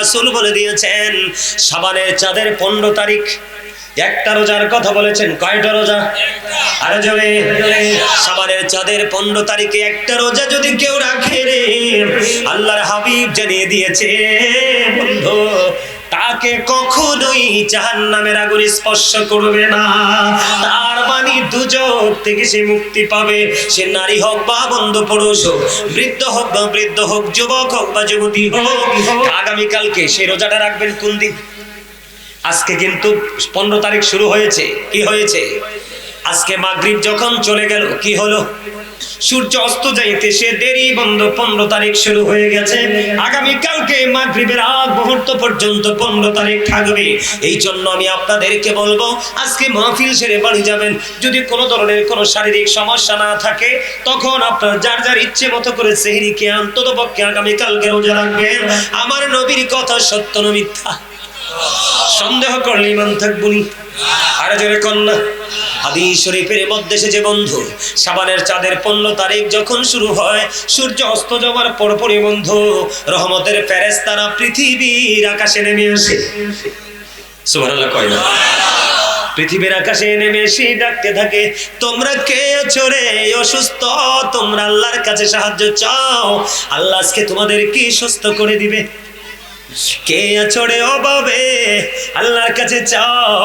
রাসূল বলে দিয়েছেন শাবানের চাঁদের 15 তারিখ একটা রোজার কথা বলেছেন। কয়টা রোজা? আরে জোরে। শাবানের চাঁদের 15 তারিখে একটা রোজা যদি কেউ রাখে রে, আল্লাহর হাবিব জানিয়ে দিয়েছে বন্ধু তাকে কখনোই জাহান্নামের আগুন স্পর্শ করবে না। তার মানে দুজক থেকে সে মুক্তি পাবে। সে নারী হোক বা বন্ধু পুরুষ হোক, বৃদ্ধ হোক বা বৃদ্ধ হোক, যুবক হোক বা যুবতী হোক, আগামীকালকে সে রোজাটা রাখবেন কোন দিন? আজকে কিন্তু 15 তারিখ শুরু হয়েছে। কি হয়েছে? আজকে মাগরিব যখন চলে গেল কি হলো? সূর্য অস্ত যাইতে সে দেরি বন্ধ 15 তারিখ শুরু হয়ে গেছে। আগামী কালকে মাগরিবের আগ মুহূর্ত পর্যন্ত 15 তারিখ থাকবে। এই জন্য আমি আপনাদেরকে বলবো আজকে মাহফিল সেরে বাড়ি যাবেন। যদি কোনো ধরনের কোনো শারীরিক সমস্যা না থাকে তখন আপনার যার যার ইচ্ছে মতো করে সেহরিকে অন্ততপক্ষে আগামী কালকে রোজা রাখবেন। আমার নবীর কথা সত্য না মিথ্যা? সন্দেহ করলে ইমান থাকবনি। আরে জোরে কন্যা। হাদিস শরীফের মধ্যে এসেছে বন্ধু শাবানের চাঁদের 15 তারিখ যখন শুরু হয়, সূর্য অস্ত যাওয়ার পরপরই বন্ধু রহমতের ফেরেশতারা পৃথিবীর আকাশে নেমে আসে। সুবহানাল্লাহ কয় না? পৃথিবীর আকাশে নেমে এসে ডাকতে থাকে, তোমরা কে আছো রে অসুস্থ? তোমরা আল্লাহর কাছে সাহায্য চাও, আল্লাহ আজকে তোমাদেরকে সুস্থ করে দিবে। কে আছো রে অভাবে? আল্লাহর কাছে চাও,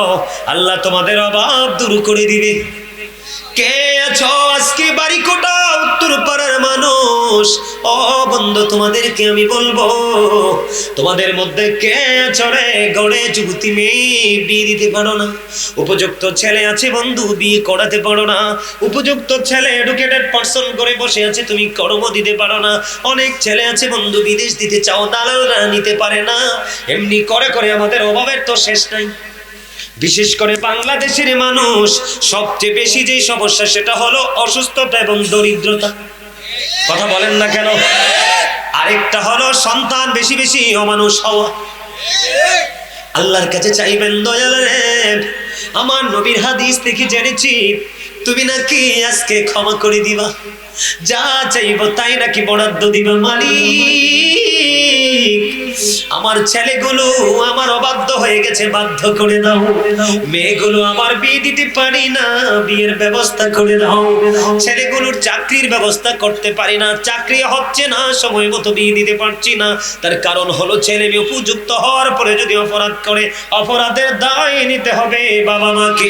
আল্লাহ তোমাদের অভাব দূর করে দিবে। কে আছো আজকে বাড়িকোটা উত্তর পাড়ার মানুষ? ও বন্ধু তোমাদেরকে আমি বলবো, তোমাদের মধ্যে কে আছো রে গড়ে যুবতী মেয়ে বিয়ে দিতে পারো না? উপযুক্ত ছেলে আছে বন্ধু, বিয়ে করাতে পারো না। উপযুক্ত ছেলে এডুকেটেড পারসন করে বসে আছে, তুমি কর্ম দিতে পারো না। অনেক ছেলে আছে বন্ধু বিদেশ দিতে চাও, দালালরা নিতে পারে না। এমনি করে করে আমাদের অভাবের তো শেষ নাই। বিশেষ করে বাংলাদেশের মানুষ সবচেয়ে বেশি যে সমস্যা সেটা হলো অসুস্থতা এবং দরিদ্রতা। কথা বলেন না কেন? আরেকটা হলো সন্তান বেশি বেশি অমানুষ হওয়া। আল্লাহর কাছে চাইবেন দয়াল রে, আমার নবীর হাদিস থেকে জেনেছি তুমি নাকি আজকে ক্ষমা করে দিবা, যা চাইবো তাই নাকি বরাদ্দ দিবা। মালিক আমার ছেলেগুলো আমার অবাধ্য হয়ে গেছে, বাধ্য করে দাও। মেয়েগুলো আমার বিয়ে দিতে পারি না, বিয়ের ব্যবস্থা করে দাও। ছেলেগুলোর চাকরির ব্যবস্থা করতে পারি না, চাকরি হচ্ছে না, সময় মতো বিয়ে দিতে পারছি না। তার কারণ হলো ছেলে মেয়ে উপযুক্ত হওয়ার পরে যদি অপরাধ করে অপরাধের দায় নিতে হবে বাবা মাকে।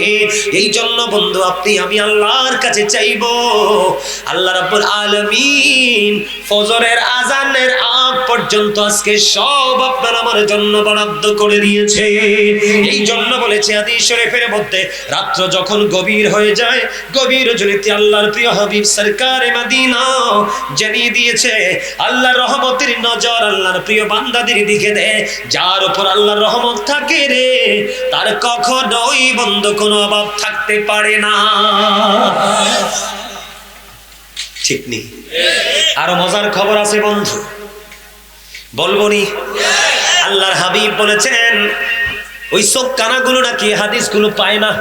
এই জন্য বন্ধু আপনি আমি আল্লাহর কাছে চাইবো, আল্লাহ রাব্বুল আলামিন ফজরের আজানের আগ পর্যন্ত আজকে সব আপনার আমার জন্য বরাদ্দ করে দিয়েছে। এই জন্য বলেছে হাদিস শরীফের মধ্যে, রাত্র যখন গভীর হয়ে যায়, গভীর রজনীতে আল্লাহর প্রিয় হাবিব সরকারে মদিনা জানিয়ে দিয়েছে আল্লাহর রহমতের নজর আল্লাহর প্রিয় বান্দাদের দিকে দেয়। যার উপর আল্লাহর রহমত থাকে রে, তার কখনোই বন্ধ কোনো অভাব থাকতে পারে না। ঠিক নেই? আরো মজার খবর আছে বন্ধু, বলবো নি? আল্লাহর হাবিব বলেছেন ওই চোখ কানাগুলো নাকি হাদিসগুলো পায় না।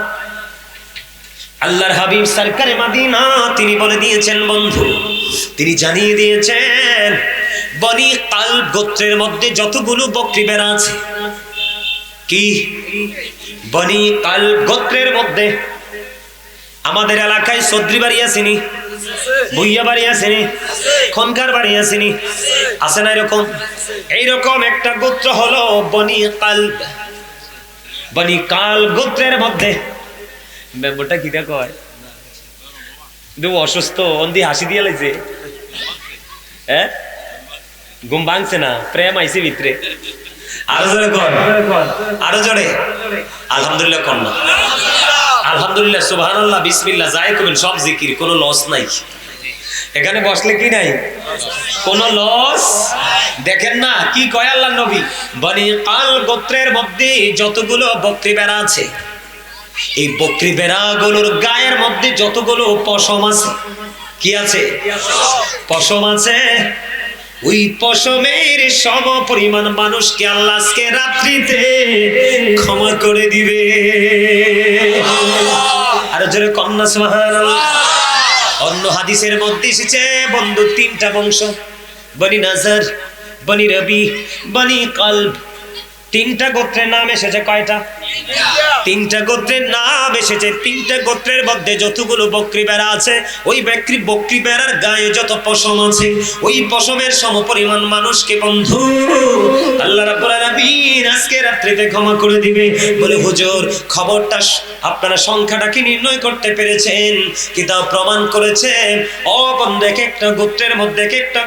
আল্লাহর হাবিব সরকারে মদিনা তিনি বলে দিয়েছেন বন্ধু, তিনি জানিয়ে দিয়েছেন বনি কালব গোত্রের মধ্যে যতগুলো বকরি ভেড়া আছে, কি বনি কালব গোত্রের মধ্যে আমাদের এলাকায় চৌধুরী বাড়ি আসেনি, ভুইয়া বাড়ি আসেনি, খনকার বাড়ি আসেনি, আছে না এরকম? এইরকম একটা গোত্র হলো বনি কালব। বনি কালব গোত্রের মধ্যে মেম্বরটা কিটা কয় দেব অসুস্থ অন্দি হাসি দিয়ে লাইছে, হ্যাঁ ঘুম ভাঙছে না, প্রেম আইছে ভিতরে। আরো জোরে কর, আরো জোরে আলহামদুলিল্লাহ কর না। আলহামদুলিল্লাহ সুবহানাল্লাহ বিসমিল্লাহ যাই করবেন, সব জিকির, কোনো লস নাই। এখানে বসলে কি নাই? কোনো লস। দেখেন না কি কয় আল্লাহর নবী, বনি কালব গোত্রের মধ্যে যতগুলো বকরি ভেড়া আছে, এই বকরি ভেড়াগুলোর গায়ের মধ্যে যতগুলো পশম আছে, কি আছে? পশম আছে। ওই পশমের সম পরিমাণ মানুষকে আল্লাহ আজকে রাত্রিতে ক্ষমা করে দিবে। আর জোরে কন্যা সুবহানাল্লাহ। অন্য হাদিসের মধ্যে এসেছে বন্ধু তিনটা বংশ, বনি নাজার, বনি রবি, বনি কালব। তিনটা গোত্রের নাম এসেছে কয়টা? তিনটা গোত্রের নাম এসেছে। তিনটা গোত্রের মধ্যে যতগুলো বকরি বেড়া আছে, ওই বকরি বেড়ার গায়ে যত পশম আছে, ওই পশমের সমপরিমাণ মানুষকে বন্ধু আল্লাহ রাব্বুল আলামিন আজকে রাত্রিতে ক্ষমা করে দিবে। বলে হুজুর, খবরটা আপনারা সংখ্যাটা কি নির্ণয় করতে পেরেছেন? কিতাব প্রমাণ করেছে ও বন্ধু, এক একটা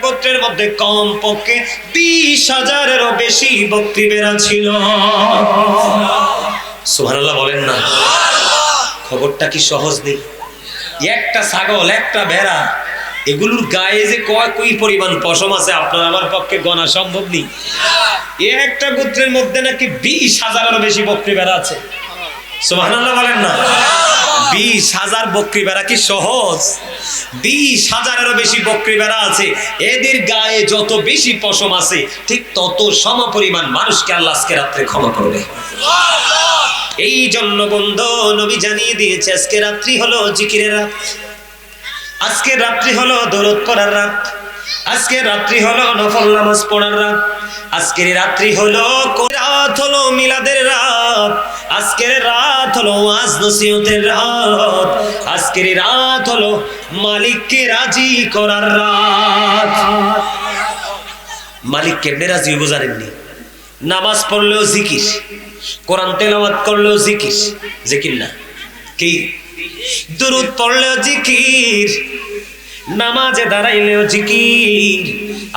গোত্রের মধ্যে কম পক্ষে 20,000-এরও বেশি বকরি বেড়া ছিল। সুবহানাল্লাহ বলেন না? খবরটা কি সহজ নেই? একটা ছাগল, একটা ভেড়া, এগুলোর গায়ে যে কই পরিমাণ পশম আছে আপনার আমার পক্ষে গণা সম্ভব নেই। একটা গোত্রের মধ্যে নাকি 20,000-এরও বেশি বকরি বেড়া আছে। সুবহানাল্লাহ বলেন না? 20,000 বকরি বেড়া কি সহজ? 20,000-এরও বেশি বকরি বেড়া আছে। এদের গায়ে যত বেশি পশম আছে, ঠিক তত সমপরিমাণ মানুষকে আল্লাহ আজকে রাত্রে ক্ষমা করবে। এই জন্য বন্ধু নবী জানিয়ে দিয়েছে আজকে রাত্রি হলো জিকিরের রাত, আজকে রাত্রি হলো দরুদ পড়ার রাত, আজকে রাত্রি হলো নফল নামাজ পড়ার রাত, আজকের রাত্রি হলো রাত হলো মিলাদের রাত, আজকের রাত হলো ওয়াজ নসিহতের রাত, আজকের রাত হলো মালিককে রাজি করার রাত। মালিক কেমনে রাজি হইব জানেননি? নামাজ পড়লেও জিকির, কোরআন তেলাওয়াত করলেও জিকির, জিকির না কি? দুরূদ পড়লেও জিকির, নামাজে দাঁড়াইলেও জিকির।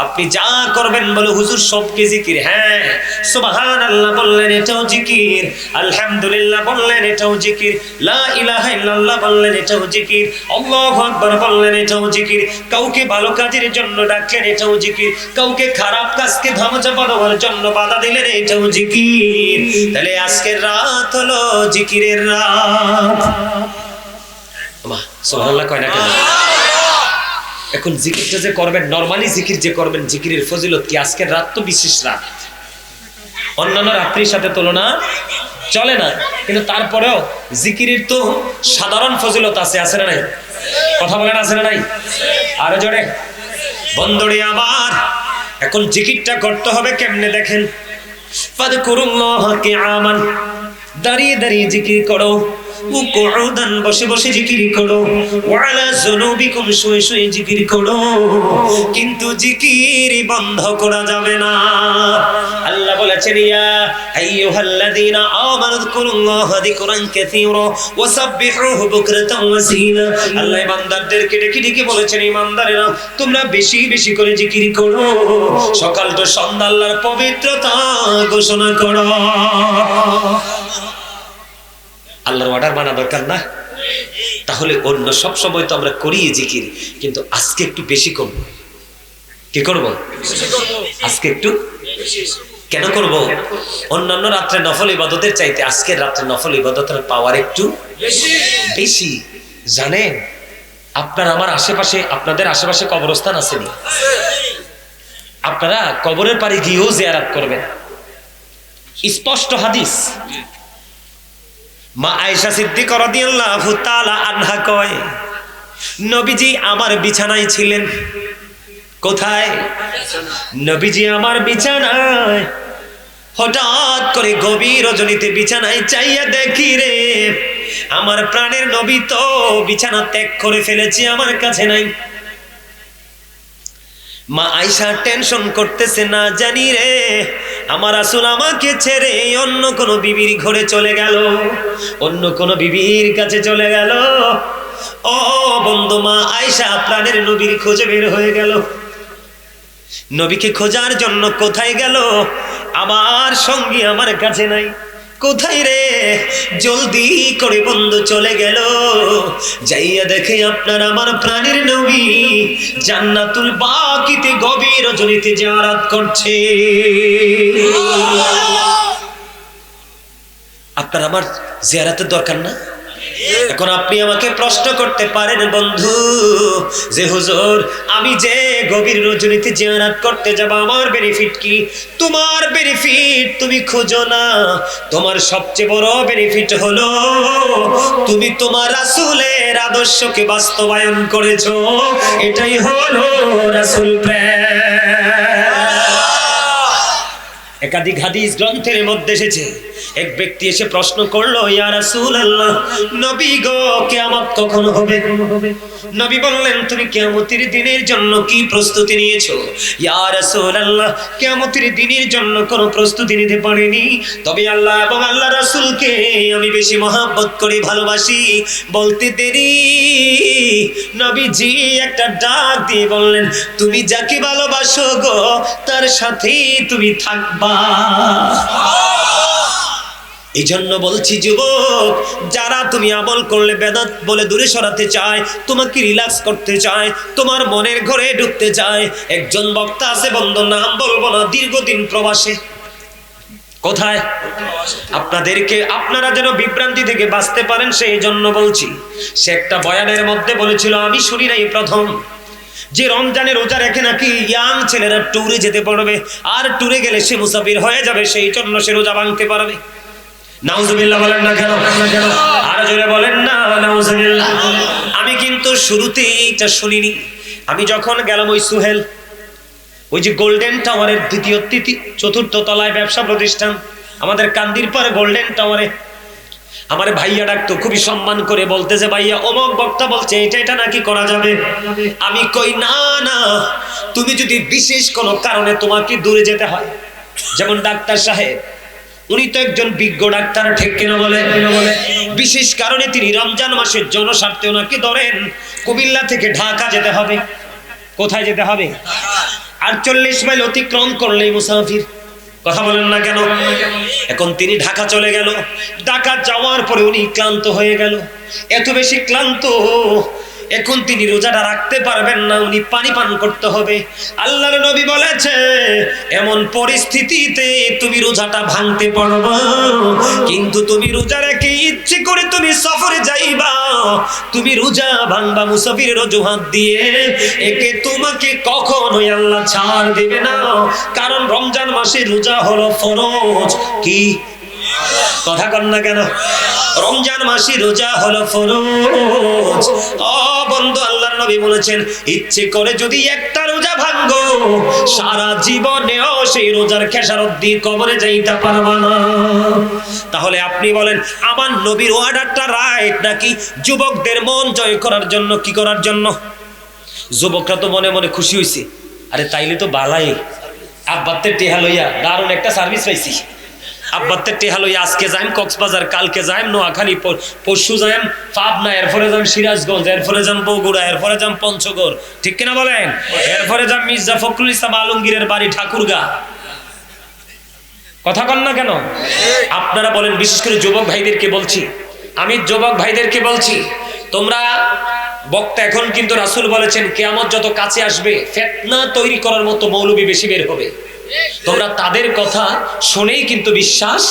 আপনি যা করবেন বলে হুজুর সবকে জিকির। হ্যাঁ, সুবহানাল্লাহ বললেন এটাও জিকির, আলহামদুলিল্লাহ বললেন এটাও জিকির, লা ইলাহা ইল্লাল্লাহ বললেন এটাও জিকির, আল্লাহু আকবার বললেন এটাও জিকির, কাউকে ভালো কাজের জন্য ডাকলেন এটাও জিকির, কাউকে খারাপ কাজকে ধামাচাপা দেওয়ার জন্য বাধা দিলেন এটাও জিকির। তাহলে আজকের রাত হলো জিকিরের রাত। সুবহানাল্লাহ কয় না কেন? এখন জিকিরটা যে করবেন, নরমালি জিকির যে করবেন, জিকিরের ফজিলত কি? আজকের রাত তো বিশেষ রাত, অন্যান্য রাত্রির সাথে তুলনা চলে না, কিন্তু তারপরেও জিকিরের তো সাধারণ ফজিলত আছে, আছে না নাই? কথা বলেন আছে না নাই? আরো জোরে বন্ধুরে আমার। এখন জিকিরটা করতে হবে কেমনে দেখেন, ফাযকুরুল্লাহ কিয়ামান, দাঁড়িয়ে দাঁড়িয়ে জিকির করো, কুউদান বসে বসে জিকির করো, ওয়ালা যুনুবিকুম শুয়ে শুয়ে জিকির করো, কিন্তু জিকির বন্ধ করা যাবে না। আল্লাহ বলেছেন ইয়া আইয়ুহাল্লাযীনা আমানু যকুরুল্লাহা যিকরান কাসীরা ওয়া সাব্বিহুহু বুকরাতান ওয়া আসীলা। আল্লাহ বান্দাদেরকে ডেকে ডেকে বলেছেন ইমানদারেরা তোমরা বেশি বেশি করে জিকির করো, সকাল তো সন্ধ্যা আল্লাহর পবিত্রতা ঘোষণা করো। আল্লাহর অর্ডার মানা দরকার না? তাহলে অন্য সব সময় তো আমরা করি জিকির, কিন্তু আজকে একটু বেশি করব। কি করব? আজকে একটু কেন করব? অন্যান্য রাত্রে নফল ইবাদতের চাইতে আজকের রাত্রে নফল ইবাদতের পাওয়ার একটু বেশি। জানেন আপনার আমার আশেপাশে, আপনাদের আশেপাশে কবরস্থান আসেনি? আপনারা কবরের পাড়ে গিয়েও জিয়ারত করবেন। স্পষ্ট হাদিস, মা আয়েশা সিদ্দিকা রাদিয়াল্লাহু তাআলা আনহা কয়, নবীজি আমার বিছানায় ছিলেন। কোথায়? নবীজি আমার বিছানায়। হঠাৎ করে গভীর রজনীতে বিছানায় চাইয়া দেখি রে, আমার প্রাণের নবী তো বিছানা ত্যাগ করে ফেলেছি, আমার কাছে নাই। মা আয়েশা টেনশন করতেছে, না জানি রে আমার রাসূল আমাকে ছেড়ে অন্য কোন বিবির ঘরে চলে গেল, অন্য কোন বিবির কাছে চলে গেল। ও বন্ধু, মা আয়েশা প্রাণের নবীর খোঁজে বের হয়ে গেল। নবীকে খোঁজার জন্য কোথায় গেল? আমার সঙ্গী আমার কাছে নাই। কোথায় রে? জলদি করে বন্ধু চলে গেল, যাইয়া দেখে আপনার আমার প্রাণের নবী জান্নাতুল বাকিতে গভীর রজনীতে জিয়ারত করছে। আপনার আমার জিয়ারতের দরকার না? এখন আপনি আমাকে প্রশ্ন করতে পারেন বন্ধু যে হুজুর আমি যে গভীর রজনীতে জিয়ারত করতে যাব, আমার বেনিফিট কি? তোমার বেনিফিট তুমি খুঁজো না, তোমার সবচেয়ে বড় বেনিফিট হলো তুমি তোমার রাসূলের আদর্শকে বাস্তবায়ন করেছো। এটাই হলো রাসূল প্রেম। একাধিক হাদিস গ্রন্থের মধ্যে এসেছে, এক ব্যক্তি এসে প্রশ্ন করলো, ইয়া রাসূলুল্লাহ, নবী গো, কিয়ামত কখন হবে? নবী বললেন, তুমি কিয়ামতের দিনের জন্য কি প্রস্তুতি নিয়েছো? ইয়া রাসূলুল্লাহ, কিয়ামতের দিনের জন্য কোনো প্রস্তুতি নিতে পারিনি, তবে আল্লাহ এবং আল্লাহ রাসূলকে আমি বেশি মহব্বত করি, ভালোবাসি। বলতে দেরি নবীজি একটা ডাক দিয়ে বললেন, তুমি যাকে ভালোবাসো গো, তার সাথেই তুমি থাকবা। এই জন্য বলছি যুবক, যারা তুমি আমল করলে বেদাত বলে দূরে সরাতে চায়, তোমাকে রিল্যাক্স করতে চায়, তোমার মনের ঘরে ঢুকতে চায়, একজন বক্তা আছে, বন্ধু নাম বলবো না, দীর্ঘদিন প্রবাসে। কোথায়? আপনারা যেন বিভ্রান্তি থেকে বাঁচতে পারেন সেই জন্য বলছি। সে একটা বয়ানের মধ্যে বলেছিল, আমি শুনি নাই প্রথম, যে রমজানের রোজা রেখে নাকি ইয়াং ছেলেরা ট্যুরে যেতে পারবে, আর ট্যুরে গেলে সে মুসাফির হয়ে যাবে, সেই জন্য সে রোজা ভাঙতে পারবে। নাউজুবিল্লাহ বলেন না কেন? আর জোরে বলেন না নাউজুবিল্লাহ। আমি কিন্তু শুরুতেই এটা শুনিনি। আমি যখন গেলাম ওই সুহেল, ওই যে গোল্ডেন টাওয়ারের দ্বিতীয় চতুর্থ তলায় ব্যবসা প্রতিষ্ঠান, আমাদের কান্দির পারে গোল্ডেন টাওয়ারে, আমার ভাইয়া ডাকতো খুবই সম্মান করে, বলতেছে, ভাইয়া অমুক বক্তা বলছে এটা নাকি করা যাবে। আমি কই, না না, তুমি যদি বিশেষ কোনো কারণে তোমাকে দূরে যেতে হয়, যেমন ডাক্তার সাহেব, উনি তো একজন বিজ্ঞ ডাক্তার, ঠিক কিনা বলে? বিশেষ কারণে তিনি রমজান মাসের জনস্বার্থে ওনাকে ধরেন কুমিল্লা থেকে ঢাকা যেতে হবে। কোথায় যেতে হবে? 48 মাইল অতিক্রম করলেই মুসাফির। কথা বলেন না কেন? এখন তিনি ঢাকা চলে গেল। ঢাকা যাওয়ার পরে উনি ক্লান্ত হয়ে গেল, এত বেশি ক্লান্ত, এখন তিনি রোজাটা রাখতে পারবেন না, উনি পানি পান করতে হবে। আল্লাহর নবী বলেছে, এমন পরিস্থিতিতে তুমি রোজাটা ভাঙতে পারবা, কিন্তু তুমি রোজা রেখে ইচ্ছে করে তুমি সফরে যাইবা, তুমি রোজা ভাঙবা মুসাফিরের অজুহাত দিয়ে, একে তোমাকে কখনোই আল্লাহ ছাড় দেবে না। কারণ রমজান মাসে রোজা হলো ফরজ। কি কথা কন না কেন? রমজান মাসে রোজা হলো ফরজ। ও বন্ধু, আল্লাহর নবী বলেছেন, ইচ্ছে করে যদি একটা রোজা ভাঙো, সারা জীবনেও সেই রোজার খেসারত দিয়ে কবরে যাইতে পারবা না। তাহলে আপনি বলেন, আমার নবীর অর্ডারটা রাইট নাকি যুবকদের মন জয় করার জন্য? কি করার জন্য? যুবকরা তো মনে মনে খুশি হইছে, আরে তাইলে তো বালাই, আব্বাতে টেহা লইয়া দারুণ একটা সার্ভিস পাইছি, আব্বাতে টেহা লইয়া আজকে যাইম কক্সবাজার, কালকে যাইম নোয়াখালী, পরশু যাইম পাবনা, এরপরে যাম সিরাজগঞ্জ, এরপরে যাম বগুড়া, এরপরে যাম পঞ্চগড়, ঠিক কিনা বলেন? এরপরে যাম মির্জা ফখরুল ইসলাম আলমগীরের বাড়ি ঠাকুরগা। কথা কন না কেন? আপনারা বলেন, বিশেষ করে যুবক ভাইদেরকে বলছি, আমি যুবক ভাইদেরকে বলছি, তোমরা বক্তা, এখন কিন্তু রাসূল বলেছেন কিয়ামত যত কাছে আসবে ফিতনা তৈরি করার মতো মৌলবী বেশি বের হবে। তোমরা তাদের কথা শুনেই কিন্তু বিশ্বাস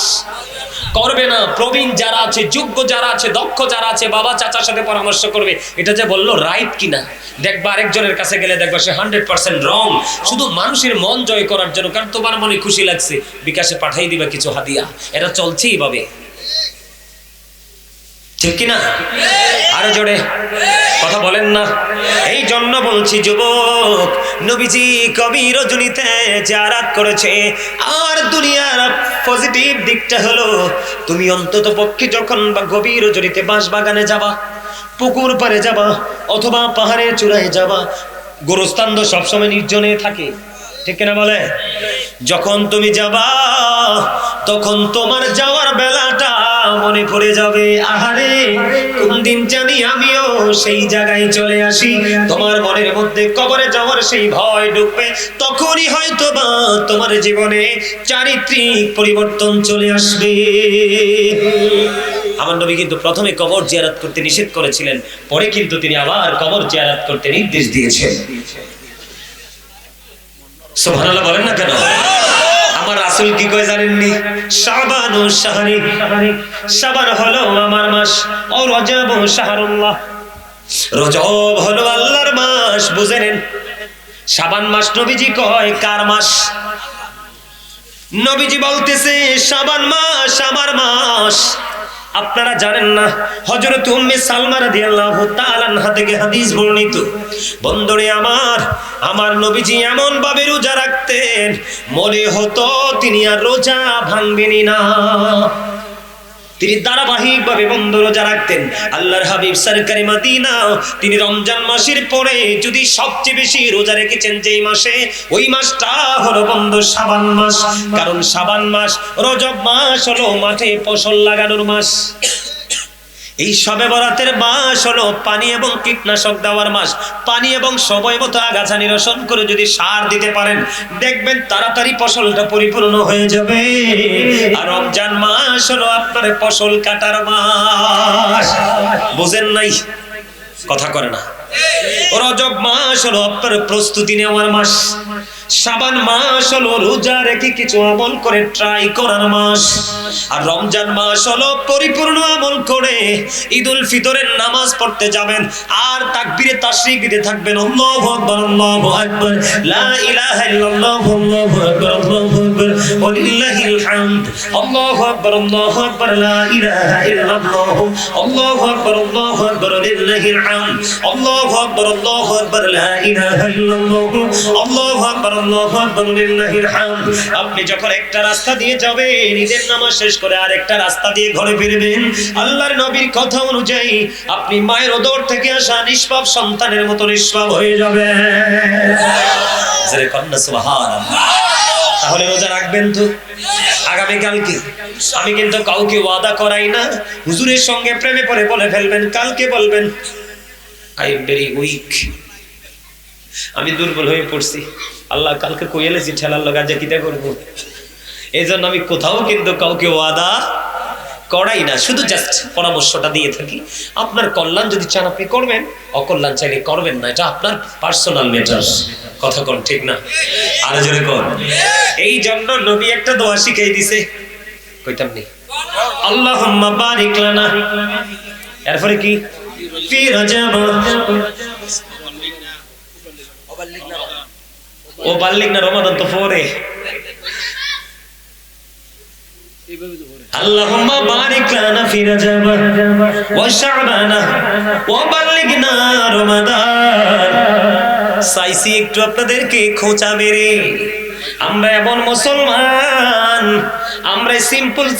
করবে না। প্রবীণ যারা আছে, যোগ্য যারা আছে, দক্ষ যারা আছে, বাবা চাচার সাথে পরামর্শ করবে, এটা যে বললো রাইট কিনা। দেখবা আরেকজনের কাছে গেলে দেখবা সে 100% রং, শুধু মানুষের মন জয় করার জন্য, কারণ তোমার মনে খুশি লাগছে, বিকাশে পাঠাই দিবা কিছু হাদিয়া। এটা চলছে এইভাবে, ঠিক কিনা? আরো জোরে কথা বলেন না। এই জন্য বলছি যুবক, নবীজি কবি রজনীতে জিয়ারত করেছে। আর দুনিয়ার পজিটিভ দিকটা হলো, তুমি অন্তত পক্ষে যখন গভীর রজনীতে বাঁশ বাগানে যাবা, পুকুর পাড়ে যাবা, অথবা পাহাড়ের চূড়ায় যাবা, গোরস্থান তো সবসময় নির্জনে থাকে, ঠিক কিনা বলে? যখন তুমি যাবা, তখন তোমার যাওয়ার বেলাটা মনে পড়ে যাবে, আহারে কোন দিন জানি আমিও সেই জায়গায় চলে আসি। তোমার মনের মধ্যে কবরে যাওয়ার সেই ভয় ঢুকবে, তখনই হয়তো বা তোমার জীবনে চারিত্রিক পরিবর্তন চলে আসবে। আমার নবী কিন্তু প্রথমে কবর জিয়ারত করতে নিষেধ করেছিলেন, পরে কিন্তু তিনি আবার কবর জিয়ারত করতে নির্দেশ দিয়েছেন। সুবহানাল্লাহ বলেন না কেন? আমার রাসূল কি কয় জানেননি? শাবানু শাহরি, শাবান হলো আমার মাস, ও রজব শাহরুল্লাহ, রজব হলো আল্লাহর মাস। বুঝে নেন, শাবান মাস নবীজি কয় কার মাস? নবীজি বলতেছে শাবান মাস আমার মাস। আপনারা জানেন না, হযরত উম্মে সালমা রাদিয়াল্লাহু তাআলা আনহা থেকে হাদিস বর্ণিত, বন্ধুরে আমার নবীজি এমন ভাবে রোজা রাখতেন মনে হতো তিনি আর রোজা ভাঙবেনই না। তিনি ধারাবাহিকভাবে বন্ধ রোজা রাখতেন। আল্লাহর হাবিব সরকারে মদিনা তিনি রমজান মাসের পরে যদি সবচেয়ে বেশি রোজা রেখেছেন যেই মাসে, ওই মাসটা হলো বন্ধ শাবান মাস। কারণ শাবান মাস, রজব মাস হলো মাঠে ফসল লাগানোর মাস। এই শবে বরাতের মাস হলো পানি এবং কীটনাশক দেওয়ার মাস। পানি এবং সময় মতো আগাছা নিরসন করে যদি সার দিতে পারেন, দেখবেন তাড়াতাড়ি ফসলটা পরিপূর্ণ হয়ে যাবে। আর রমজান মাস হলো আপনার ফসল কাটার মাস। বুঝেন নাই? কথা করে না। রজব মাস হলো আপনার প্রস্তুতি নেওয়ার মাস। শাবান মাস হলো রোজা রেখে কিছু আমল করে ট্রাই করার মাস। আর রমজান মাস হলো পরিপূর্ণ আমল করে ঈদুল ফিতরের নামাজ পড়তে যাবেন আর তাকবীরে তাশরিক দিতে থাকবেন। আল্লাহু আকবার, আল্লাহু আকবার, লা ইলাহা ইল্লাল্লাহু, আল্লাহু আকবার, আল্লাহু আকবার, ওয়ালিল্লাহিল হামদ, আল্লাহু আকবার, আল্লাহু আকবার, লা ইলাহা ইল্লাল্লাহু, আল্লাহু আকবার, আল্লাহু আকবার, ওয়ালিল্লাহিল হামদ, আল্লাহু আকবার, আল্লাহু আকবার, লা ইলাহা ইল্লাল্লাহু, আল্লাহু আকবার, আল্লাহু আকবার, ওয়ালিল্লাহিল হামদ। আপনি যখন একটা রাস্তা দিয়ে যাবেন, ঈদের নামাজ শেষ করে আরেকটা রাস্তা দিয়ে ঘরে ফিরবেন, আল্লাহর নবীর কথা অনুযায়ী আপনি মায়ের উদর থেকে আসা নিষ্পাপ সন্তানের মতো নিষ্পাপ হয়ে যাবেন। জোরে কন্না সুবহানাল্লাহ। তাহলে রোজা রাখবেন তো আগামী কালকে। আমি কিন্তু কাউকে ওয়াদা করাই না, হুজুরের সঙ্গে প্রেমে পড়ে বলে ফেলবেন, কালকে বলবেন আই এম ভেরি উইক, আমি দুর্বল হয়ে পড়ছি, আল্লাহ কালকে কই এলেছি ঠেলার লগা যে কিটা করবো। এই জন্য আমি কোথাও কিন্তু কাউকে ওয়াদা করাই না, শুধু জাস্ট পরামর্শটা দিয়ে থাকি। আপনার কল্যাণ যদি চান আপনি করবেন, অকল্যাণ চাইলে করবেন না, এটা আপনার পার্সোনাল ম্যাটার। কথা কোন ঠিক না? আর জোরে কোন। এই জন্য নবী একটা দোয়া শিখাই দিছে, কইতাম নি, আল্লাহুম্মা বারিক লানা, এরপরে কি ফি রজব ও বাল্লিক না, রমাদান তো পরে। আল্লাহুম্মা বারিক লানা ফি রজব ওয়া শাবান ওয়া বাল্লিগনা রমাদান। সাইসি একটু আপনাদেরকে খোঁচা মেরে, আমরা এমন মুসলমান, আমরা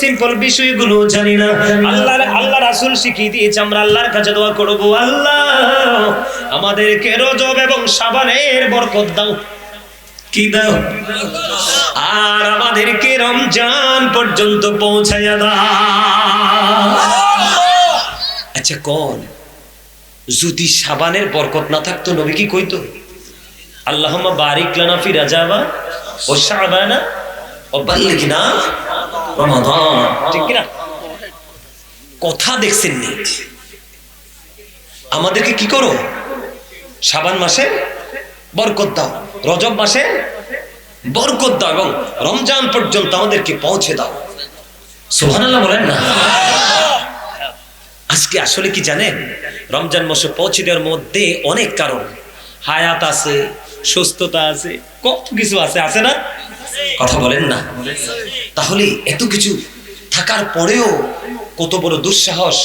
সিম্পল বিষয়গুলো জানি না। আল্লাহ রাসূল শিখিয়ে দিয়েছে, আমরা আল্লাহর কাছে দোয়া করব, আল্লাহ আমাদেরকে রজব এবং শাবানের বরকত দাও। কি দাও? আর আমাদেরকে রমজান পর্যন্ত পৌঁছায়া দাও। আচ্ছা কোন, যদি শাবানের বরকত না থাকতো নবী কি কইতো? আল্লাহুম্মা বারিক লানা ফি রাজাবা ও শাবানা ও বাল্লিগনা রমাদান। ঠিক কি না? কথা দেখছেন নি? আমাদেরকে কি করো? শাবান মাসে বরকত দাও, রজব মাসে বরকত দাও এবং রমজান পর্যন্ত আমাদেরকে পৌঁছে দাও। সুবহানাল্লাহ বলেন না? আজকে আসলে কি জানেন, রমজান মাসে পৌঁছে দেওয়ার মধ্যে অনেক কারণ, হায়াত আছে, সুস্থতা আছে, কত কিছু আছে, আছে না? কথা বলেন না? তাহলে এত কিছু থাকার পরেও কত বড় দুঃসাহস।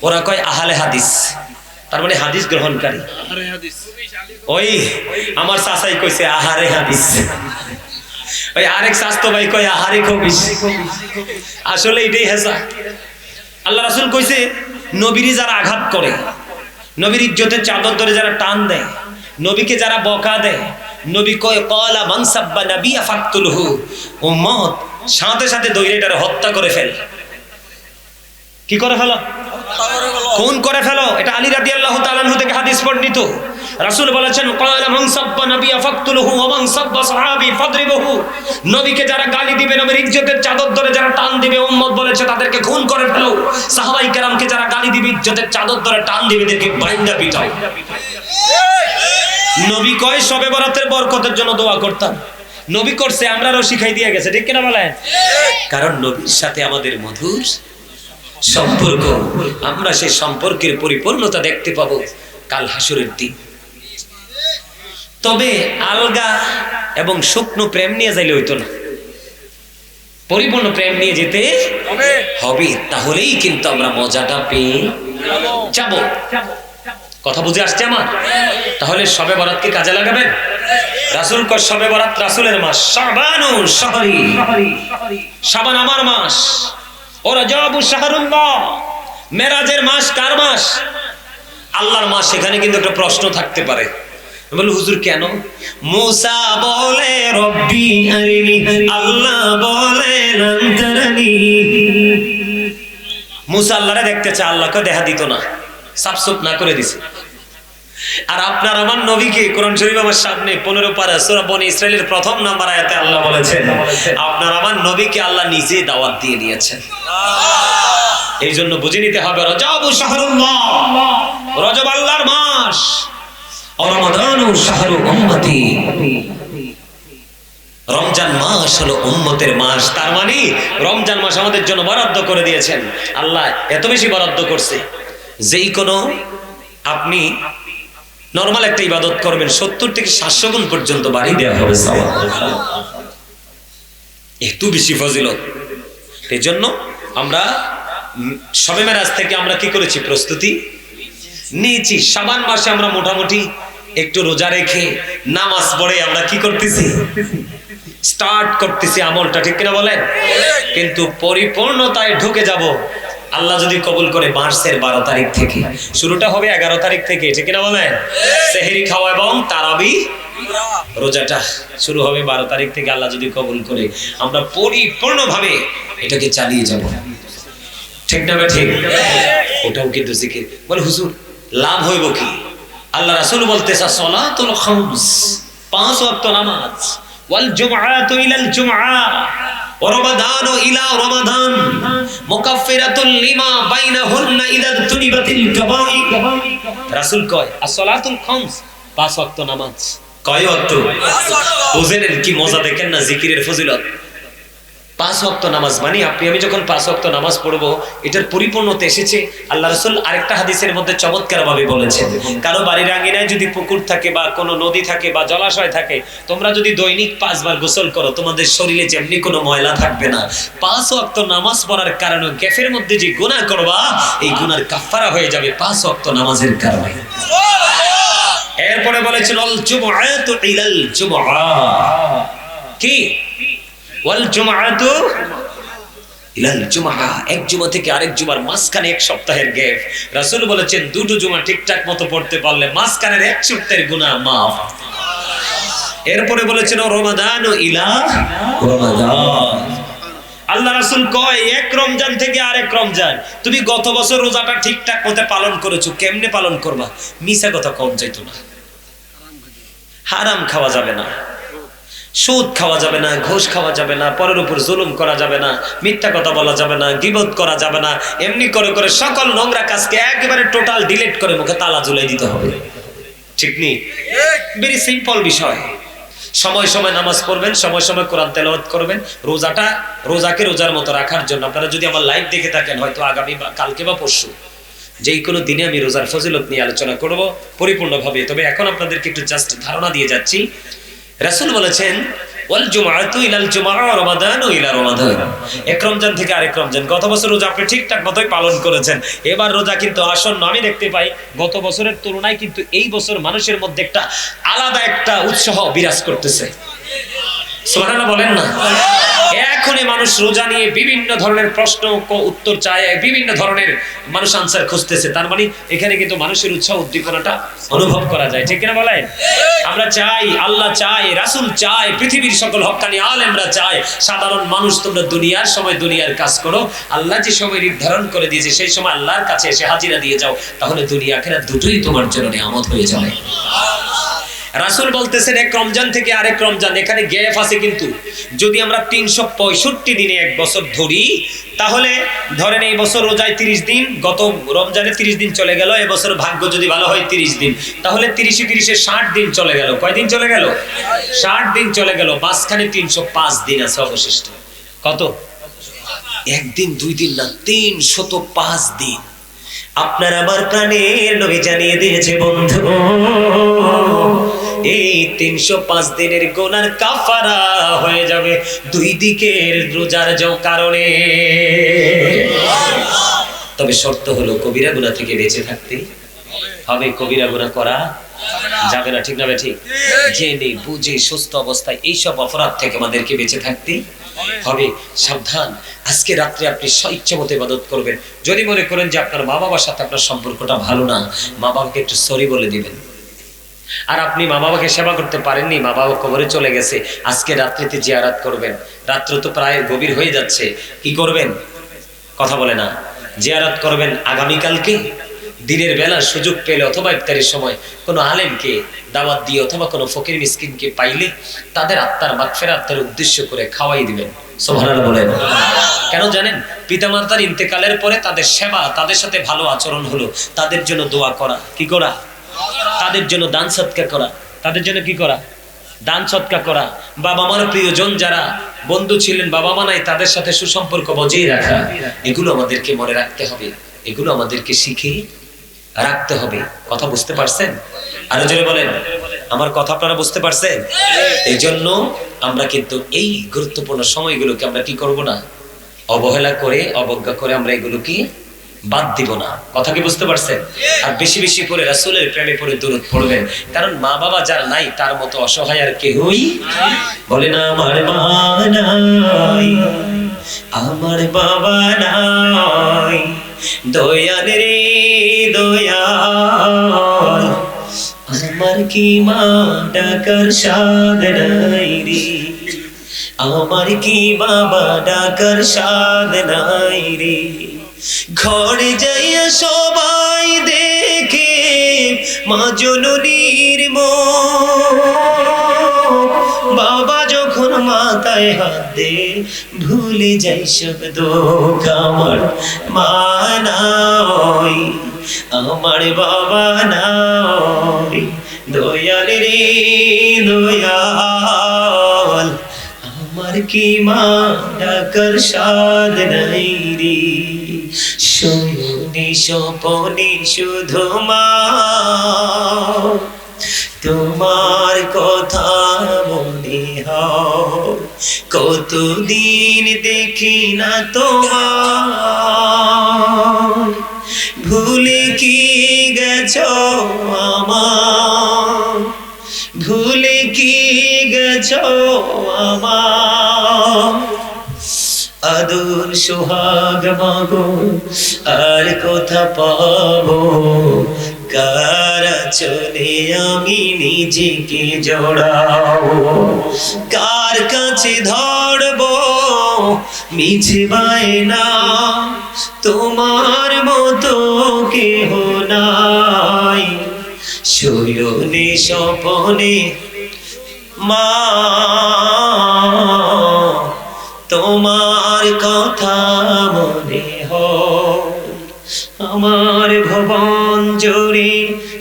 ওরা কয় আহলে হাদিস, তার মানে হাদিস গ্রহণকারী। ওই আমার চাচাই কইছে আহারে হাদিস, ওই আরেক স্বাস্থ্য ভাই কয় আহারে খবিস। আসলে এটাই হেসা। আল্লাহ রাসূল কইছে, নবীরে যারা আঘাত করে, নবীর ইজ্জতের চাদর ধরে যারা টান দেয়, নবীকে যারা বকা দেয়, নবী কয় ক্বালা মান সাব্বা নাবিয়া ফাকতুলহু, উম্মত সাথে সাথে দৈরেটারে হত্যা করে ফেল। কি করে ফেলো? খুন করে ফেলো। এটা আলী রাদিয়াল্লাহু তাআলা আনহু থেকে হাদিস বর্ণিত। রাসূল বলেছেন ক্বালা মান সাব্বা নাবিয়া ফাকতুলহু ওয়া মান সাব্বা সাহাবী ফাদরিবহু। নবীকে যারা গালি দিবে, নবীর ইজ্জতের চাদর ধরে যারা টান দিবে, উম্মত বলেছে তাদেরকে খুন করে ফেলো। সাহাবায়ে কেরামকে যারা গালি দিবে, ইজ্জতের চাদর ধরে টান দিবে, এদেরকে বাইন্দা পিটাও। নবী কয় শবে বরাতের বরকতের জন্য দোয়া করতাম। নবী করছে, আমরাও শিখাই দিয়ে গেছে। ঠিক কিনা বলেন? কারণ নবীর সাথে আমাদের মধুর সম্পর্ক, আমরা সেই সম্পর্কের পরিপূর্ণতা দেখতে পাবো কাল হাসরের দিন। তবে আলগা এবং শুকনো প্রেম নিয়ে যাইলে হইতো না, পরিপূর্ণ প্রেম নিয়ে যেতে হবে, তাহলেই কিন্তু আমরা মজাটা পেয়ে যাব। কথা বুঝে আসছে আমার? তাহলে শবে বরাতকে কাজে লাগাবেন। রাসূল কয় শবে বরাত রাসূলের মাস, শাবানু শাহরি, শাবান আমার মাস, ও রজবু শাহরুল্লাহ, মেরাজের মাস কার মাস? আল্লাহর মাস। সেখানে কিন্তু একটা প্রশ্ন থাকতে পারে, বলে হুজুর কেন? মুসা বলে রব্বি আরিনি, আল্লাহ বলে লান তারানি। মুসা আল্লাহরে দেখতে চায়, আল্লাহকে দেখা দিত না, সাফসুপ না করে দিছে। আর আপনার আমার নবীকে কোরআন শরীফ আমার সামনে 15 পারা সূরা বনী ইসরাইলের প্রথম নাম্বার আয়াতে আল্লাহ বলেছেন, আপনার আমার নবীকে আল্লাহ নিজে দাওয়াত দিয়ে নিয়েছেন। এই জন্য বুঝে নিতে হবে রজব শাহরুল্লাহ, রজব আল্লাহর মাস, রমাদানু শাহরু উম্মতি, রমজান মাস হলো উম্মতের মাস। তার মানে রমজান মাস আমাদের জন্য বরাদ্দ করে দিয়েছেন আল্লাহ। এত বেশি বরাদ্দ করছে, যেই কোনো আপনি নরমাল একটা ইবাদত করবেন 70 থেকে 700 গুণ পর্যন্ত বাড়িয়ে দেওয়া হবে সওয়াব। এত বেশি ফজিলত। এই জন্য আমরা শবে মেরাজ থেকে আমরা কি করেছি? প্রস্তুতি নিয়েছি। শাবান মাসে আমরা মোটামুটি একটু রোজা রেখে নামাজ পড়ে আমরা কি করতেছি? স্টার্ট করতেছি আমলটা, ঠিক কিনা বলেন? কিন্তু পরিপূর্ণতায় ঢুকে যাব আল্লাহ যদি কবুল করে মার্চের 12 তারিখ থেকে। শুরুটা হবে 11 তারিখ থেকে, ঠিক কিনা বলেন? সেহরি খাওয়া এবং তারাবি রোজাটা শুরু হবে 12 তারিখ থেকে। আল্লাহ যদি কবুল করে আমরা পরিপূর্ণভাবে এটাকে চালিয়ে যাব, ঠিক না? ঠিক। ওটাও কিন্তু জিকির। বলে হুজুর লাভ হইব কি? আল্লাহ রাসূল বলতেছে সালাতুল খামস, 5 ওয়াক্ত নামাজ, ওয়াল জুমআতু ইলাল জুমআ ওয়া রমাদানু ইলা রমাদান মুকাফফিরাতুল লিমা বাইনাহুন্না ইযা তুনিবাতিল কাবাইর। রাসূল কয় as-সালাতুল খামস, 5 ওয়াক্ত নামাজ। কয় ওয়াক্ত? বুঝেন কি মজা, দেখেন না জিকিরের ফজিলত। 5 ওয়াক্ত নামাজ মানে আপনি আমি যখন 5 ওয়াক্ত নামাজ পড়বো এটার পরিপূর্ণতা এসেছে। আল্লাহ রাসূল আরেকটা হাদিসের মধ্যে চমৎকার ভাবে বলেছেন, কারো বাড়ির আঙ্গিনায় যদি পুকুর থাকে বা কোনো নদী থাকে বা জলাশয় থাকে, তোমরা যদি দৈনিক 5 বার গোসল করো, তোমাদের শরীরে যেমনি কোনো ময়লা থাকবে না। 5 ওয়াক্ত নামাজ পড়ার কারণে গ্যাফের মধ্যে যে গুনাহ করবা, এই গুনার কাফারা হয়ে যাবে 5 ওয়াক্ত নামাজের কারণে। এরপরে বলেছেন আল জুমআতু ইলাল জুমআ, কি ওয়াল জুমআতু ইলাল জুমআ, এক জুমা থেকে আরেক জুমার মাঝখানে 1 সপ্তাহের গ্যাপ। রাসূল বলেছেন দুটো জুমা ঠিকঠাক মতো পড়তে পারলে মাঝখানের 1 সপ্তাহের গুনাহ মাফ। এরপরে বলেছেন রমাদানু ইলা রমাদান। আল্লাহ রাসূল কয় এক রমজান থেকে আরেক রমজান। তুমি গত বছর রোজাটা ঠিকঠাক মতো পালন করেছো, কেমনে পালন করবা? মিছা কথা কম যাইতো না, হারাম খাওয়া যাবে না, সুদ খাওয়া যাবে না, ঘুষ খাওয়া যাবে না, পরের উপর জুলুম করা যাবে না, মিথ্যা কথা বলা যাবে না, গীবত করা যাবে না। এমনি করে করে সকল নোংরা কাজকে একেবারে টোটাল ডিলিট করে মুখে তালা ঝুলাই দিতে হবে, ঠিক নেই? ভেরি সিম্পল বিষয়। সময় সময় নামাজ পড়বেন, সময় সময় কোরআন তেলাওয়াত করবেন। রোজাকে রোজার মতো রাখার জন্য আপনারা যদি আমার লাইভ দেখে থাকেন, হয়তো আগামী বা কালকে বা পরশু যেই কোনো দিনে আমি রোজার ফজিলত নিয়ে আলোচনা করব পরিপূর্ণভাবে। তবে এখন আপনাদেরকে একটু জাস্ট ধারণা দিয়ে যাচ্ছি। রাসূল বলেছেন ওয়াল জুমআতু ইলাল জুমআ ওয়া রমাদানু ইলা রমাদান, এক রমজান থেকে আরেক রমজান। গত বছর রোজা আপনি ঠিকঠাক মতোই পালন করেছেন, এবার রোজা কিন্তু আসন্ন। আমি দেখতে পাই গত বছরের তুলনায় কিন্তু এই বছর মানুষের মধ্যে একটা আলাদা একটা উৎসাহ বিরাজ করতেছে। সুবহানাল্লাহ বলেন না? এখনই মানুষ রোজা নিয়ে বিভিন্ন ধরনের প্রশ্ন উত্তর চায়, বিভিন্ন ধরনের মানুষ আনসার খুঁজতেছে। তার মানে এখানে কিন্তু মানুষের উৎসাহ উদ্দীপনাটা অনুভব করা যায়, ঠিক কিনা বলেন? আমরা চাই, আল্লাহ চাই, রাসূল চাই, পৃথিবীর সকল হক্কানি আলেমরা চায়, সাধারণ মানুষ তোমরা দুনিয়ার সময় দুনিয়ার কাজ করো। আল্লাহ যে সময় নির্ধারণ করে দিয়েছে সেই সময় আল্লাহর কাছে এসে হাজিরা দিয়ে যাও, তাহলে দুনিয়া আখিরাত দুটোই তোমার জন্য নিয়ামত হয়ে যাবে। রাসূল বলতেছেন এক রমজান থেকে আরেক রমজান, এখানে গ্যাপ আছে কিন্তু। যদি আমরা 365 দিনে এক বছর ধরি, তাহলে ধরেন এই বছর রোজায় 30 দিন, গত রমজানে 30 দিন চলে গেল, এবছর ভাগ্য যদি ভালো হয় 30 দিন, তাহলে 30-30 60 দিন চলে গেল। কয় দিন চলে গেল? 60 দিন চলে গেল। মাঝখানে 305 দিন আছে অবশিষ্ট। কত? একদিন 2 দিন না, 305 দিন। আপনার আমার প্রাণের নবী জানিয়ে দিয়েছে বন্ধু, এই 305 দিনের গুনার কাফারা হয়ে যাবে 2 দিকের রোজার কারণে। তবে শর্ত হলো কবিরা গুনাহ থেকে বেঁচে থাকতে হবে। কবিরা গুনাহ করা যাবে না, ঠিক না ঠিক? জেনে বুঝে সুস্থ অবস্থায় এইসব অপরাধ থেকে আমাদেরকে বেঁচে থাকতে হবে। সাবধান, আজকে রাত্রে আপনি স্বেচ্ছা মতো ইবাদত করবেন। যদি মনে করেন যে আপনার মা বাবার সাথে আপনার সম্পর্কটা ভালো না, মা বাবাকে একটু সরি বলে দিবেন। আর আপনি মা বাবাকে সেবা করতে পারেননি, মা বাবা কবরে চলে গেছে, আজকে রাত্রিতে জিয়ারত করবেন। রাত্র তো প্রায় গভীর হয়ে যাচ্ছে, কি করবেন? কথা বলে না। জিয়ারত করবেন আগামীকালকে দিনের বেলা সুযোগ পেলে, অথবা ইফতারের সময় কোনো আলেমকে দাওয়াত দিয়ে, অথবা কোনো ফকির মিসকিনকে পাইলে তাদের আত্মার মাগফিরাতের উদ্দেশ্য করে খাওয়াই দিবেন। সুবহানাল্লাহ বলেন। কেন জানেন? পিতামাতার ইন্তেকালের পরে তাদের সেবা, তাদের সাথে ভালো আচরণ হলো, তাদের জন্য দোয়া করা, কি করা? তাদের জন্য দান সৎকার করা, তাদের জন্য কি করা? দান সৎকার করা। বাবা মার প্রিয়জন যারা বন্ধু ছিলেন, বাবা মা নাই, তাদের সাথে সুসম্পর্ক বজায় রাখা, এগুলো আমাদেরকে মনে রাখতে হবে, এগুলো আমাদেরকে শিখে রাখতে হবে। কথা বুঝতে পারছেন? আরো জোরে বলেন, আমার কথা আপনারা বুঝতে পারছেন? এই জন্য আমরা কিন্তু এই গুরুত্বপূর্ণ সময়গুলোকে আমরা কি করব না, অবহেলা করে, অবজ্ঞা করে আমরা এগুলোকে বাদ দিব না। কথা কি বুঝতে পারছেন? আর বেশি বেশি করে রাসূলের প্রেমে পড়ে দরুদ পড়বেন, কারণ মা বাবা যার নাই তার মতো অসহায় আর কেউই বলে না আমার মা নাই, আমার বাবা নাই, দয়াল রে দয়াল, আমার কি মা ডাকার সাদ নাই রে, আমার কি বাবা ডাকার সাদ নাই রে। ঘরে যাইয়া সবাই দেখে মা জননীর মুখ, বাবা যখন মাথায় হাত দে ভুলে যাই সব দুঃখ। আমার মা নাই, আমার বাবা নাই, দয়াল রে দয়াল, আমার কি মা ডাকার সাদ নাই রে। শোনে স্বপনে শুধু মা তোমার কথা মনে হয়, কতদিন দেখি না তোমার, ভুলে কি গেছো আমার, ভুলে কি গেছো আমার, আদর সোহাগ মাগো আর কথা পাবো, কার চলে আমি নিজেকে জড়াবো, কার কাছে ধরবো মিছে বায়না, তোমার মতো কেহ নাই, শয়নে স্বপনে মা তোমার কথা মনে হয়, আমার ভুবন জুড়ে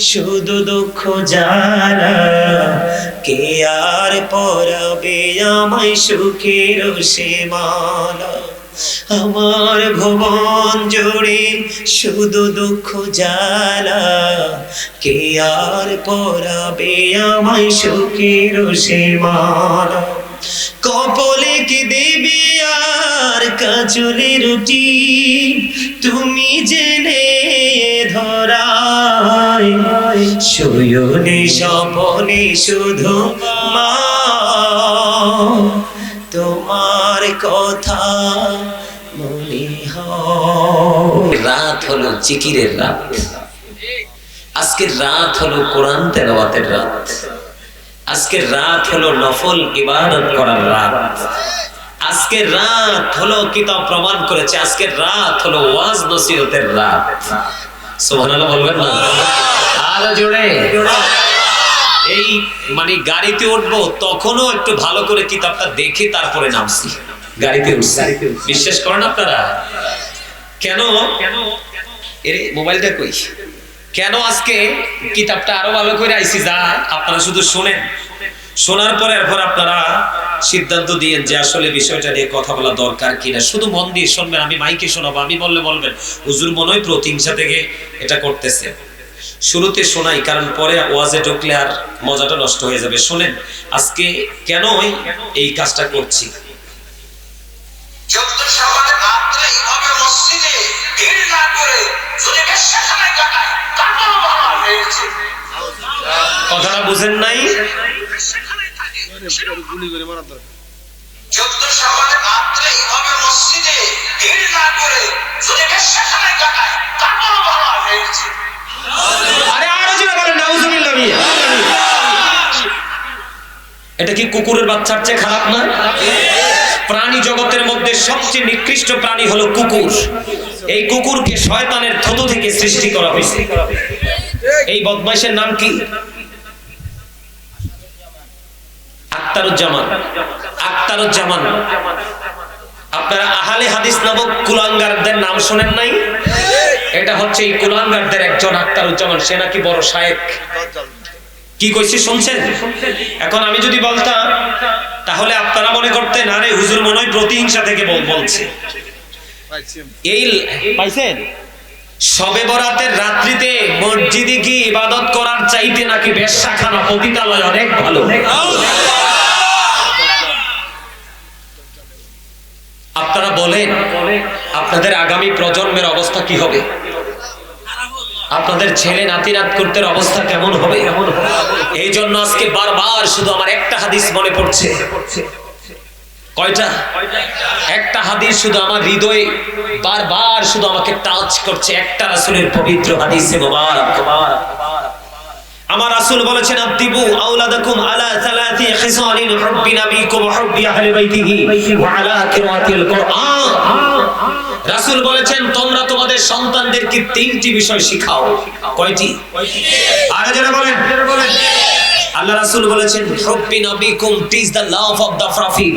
শুধু দুঃখ জ্বালা, কে আর পরাবে আমায় সুখের সীমানা, আমার ভুবন জুড়ে শুধু দুঃখ জ্বালা, কে আর পরাবে আমায় সুখের সীমানা, কপালে কি দেবী আর কাজলে রুটি, তুমি জেনে ধরায়, শয়নে স্বপনে শুধু মা তোমার কথা মনে হয়। রাত হলো জিকিরের রাত, আজকের রাত হলো কোরআন তেলাওয়াতের রাত, আজকের রাত হলো নফল ইবাদত করার রাত, আজকের রাত হলো কিতাব প্রমাণ করেছে, আজকের রাত হলো ওয়াজ নসিহতের রাত। সুবহানাল্লাহ বলবেন না? আলো জোরে। এই মানে গাড়িতে উঠবো তখনও একটু ভালো করে কিতাবটা দেখে তারপরে নামছি, গাড়িতে উঠছি। বিশ্বাস করেন আপনারা? কেন এর মোবাইলটা কই, কেন আজকে কিতাবটা আরো ভালো করে আইছি, যা আপনারা শুধু শোনেন, শোনার পরে এরপর আপনারা সিদ্ধান্ত দিয়েন যে আসলে বিষয়টা নিয়ে কথা বলা দরকার কিনা। শুধু মন দিয়ে শুনবেন, আমি মাইকে শোনাবো, আমি বললে বলবেন হুজুর মনে হয় প্রতিহিংসা থেকে এটা করতেছে। শুরুতে শোনাই, কারণ পরে ওয়াজে ঢুকলে আর মজাটা নষ্ট হয়ে যাবে। শোনেন আজকে কেন এই কাজটা করছি। কথাটা বুঝেন নাই? এটা কি কুকুরের বাচ্চার চেয়ে খারাপ না? প্রাণী জগতের মধ্যে সবচেয়ে নিকৃষ্ট প্রাণী হলো কুকুর। এই কুকুরকে শয়তানের থতু থেকে সৃষ্টি করা হয়েছে। এই বদমাইশের নাম কি? আখতারুজ্জামান। আখতারুজ্জামান। আপনারা আহলে হাদিস নামক কুলাঙ্গারদের নাম শোনেন নাই? এটা হচ্ছে এই কুলাঙ্গারদের একজন আখতারুজ্জামান। সে নাকি বড় শায়েখ। কি কইছি শুনছেন? এখন আমি যদি বলতাম তাহলে আপনারা মনে করতেন আরে হুজুর মনে হয় প্রতিহিংসা থেকে বলছে। এই পাইছেন শবে বরাতের রাত্রিতে মসজিদে কি ইবাদত করার চাইতে নাকি বেশ্যাখানা পতিতালয় অনেক ভালো। আপনারা বলেন আপনাদের আগামী প্রজন্মের অবস্থা কি হবে? আপনাদের ছেলে নাতি নাতকুরদের অবস্থা কেমন হবে? এই জন্য আজকে বারবার শুধু আমার একটা হাদিস মনে পড়ছে। কয়টা? একটা হাদিস শুধু আমার হৃদয়ে বারবার শুধু আমাকে টাচ করছে। একটা রাসূলের পবিত্র হাদিসে মুবারক। আমার রাসূল বলেছেন আদিবু আওলাদাকুম আলা সালাতি খিসালিন হুব্বি নাবিকুম ওয়া হুব্বি আহলি বাইতিহি ওয়া আলা কিরাতিল কুরআন। রাসূল বলেছেন তোমরা তোমাদের সন্তানদেরকে তিনটি বিষয় শিখাও। কয়টি? আরে যারা বলেন। আল্লাহ রাসূল বলেছেন হুব্বি নাবিকুম it's the love of the prophet.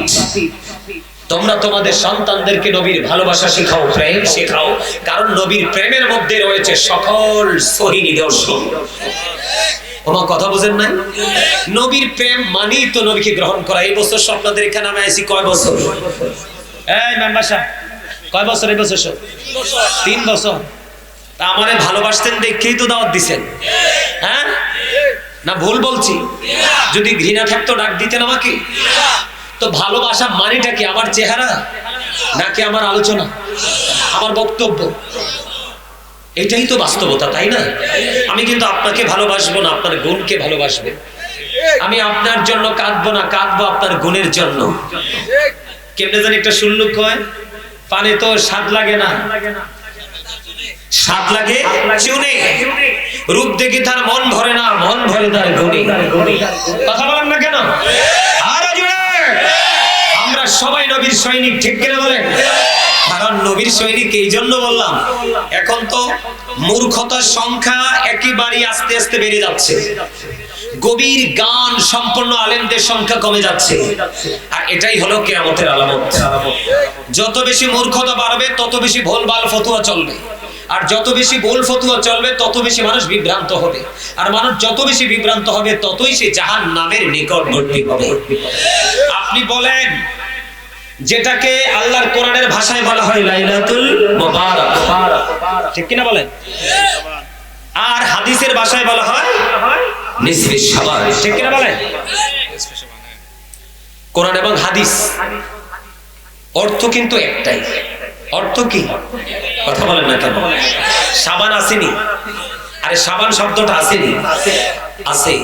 তোমরা তোমাদের সন্তানদেরকে নবীর ভালোবাসা শেখাও, প্রেম শেখাও, কারণ নবীর প্রেমের মধ্যে রয়েছে সকল সহি নিদর্শন। আমার কথা বুঝেন নাই? নবীর প্রেম মানেই তো নবীকে গ্রহণ করা। এই বছর আপনাদের এখানে আমি আইছি কয় বছর? এই মেম্বার সাহেব কয় বছর? এই বছর 3 বছর। তা আমারে ভালোবাসতেন দেখেই তো দাওয়াত দিছেন, হ্যাঁ না ভুল বলছি? যদি ঘৃণা থাকতো ডাক দিতেন আমাকে? তো ভালোবাসা মানেটা কি? আমার চেহারা নাকি আমার আলোচনা, আমার বক্তব্য? এটাই তো বাস্তবতা, তাই না? আমি কিন্তু আপনাকে ভালোবাসবো না, আপনার গুণকে ভালোবাসবো। আমি আপনার জন্য কাঁদবো না, কাঁদবো আপনার গুণের জন্য। কেমনে জানি একটা শুনলুক কয় পানে তো স্বাদ লাগে না, স্বাদ লাগে চুনে। রূপ দেখে তার মন ভরে না, মন ভরে তার গুণে। কথা বলেন না কেন? আরো জোরে। আমরা সবাই নবীর সৈনিক, ঠিক কিনা বলেন? কারণ নবীর সৈনিক এই জন্য বললাম, এখন তো মূর্খতার সংখ্যা একেবারে আস্তে আস্তে বেড়ে যাচ্ছে। গভীর জ্ঞান সম্পন্ন আলেমদের সংখ্যা কমে যাচ্ছে, আর এটাই হলো কিয়ামতের আলামত। যত বেশি মূর্খতা বাড়বে তত বেশি ভুলভাল ফতোয়া চলবে, আর যত বেশি ভুল ফতোয়া চলবে তত বেশি মানুষ বিভ্রান্ত হবে, আর মানুষ যত বেশি বিভ্রান্ত হবে ততই সে জাহান্নামের নিকটবর্তী হবে। আপনি বলেন যেটাকে আল্লাহর কোরআনের ভাষায় বলা হয় লাইলাতুল মুবারাক, ঠিক কিনা বলেন? আর হাদিসের ভাষায় বলা হয় নিসফে শাবান, ঠিক কিনা বলেন? কোরআন এবং হাদিস অর্থ কিন্তু একটাই। অর্থ কি? কথা বলেন না কেন? শাবান আসেনি? আরে শাবান শব্দটা আসেনি? আছে।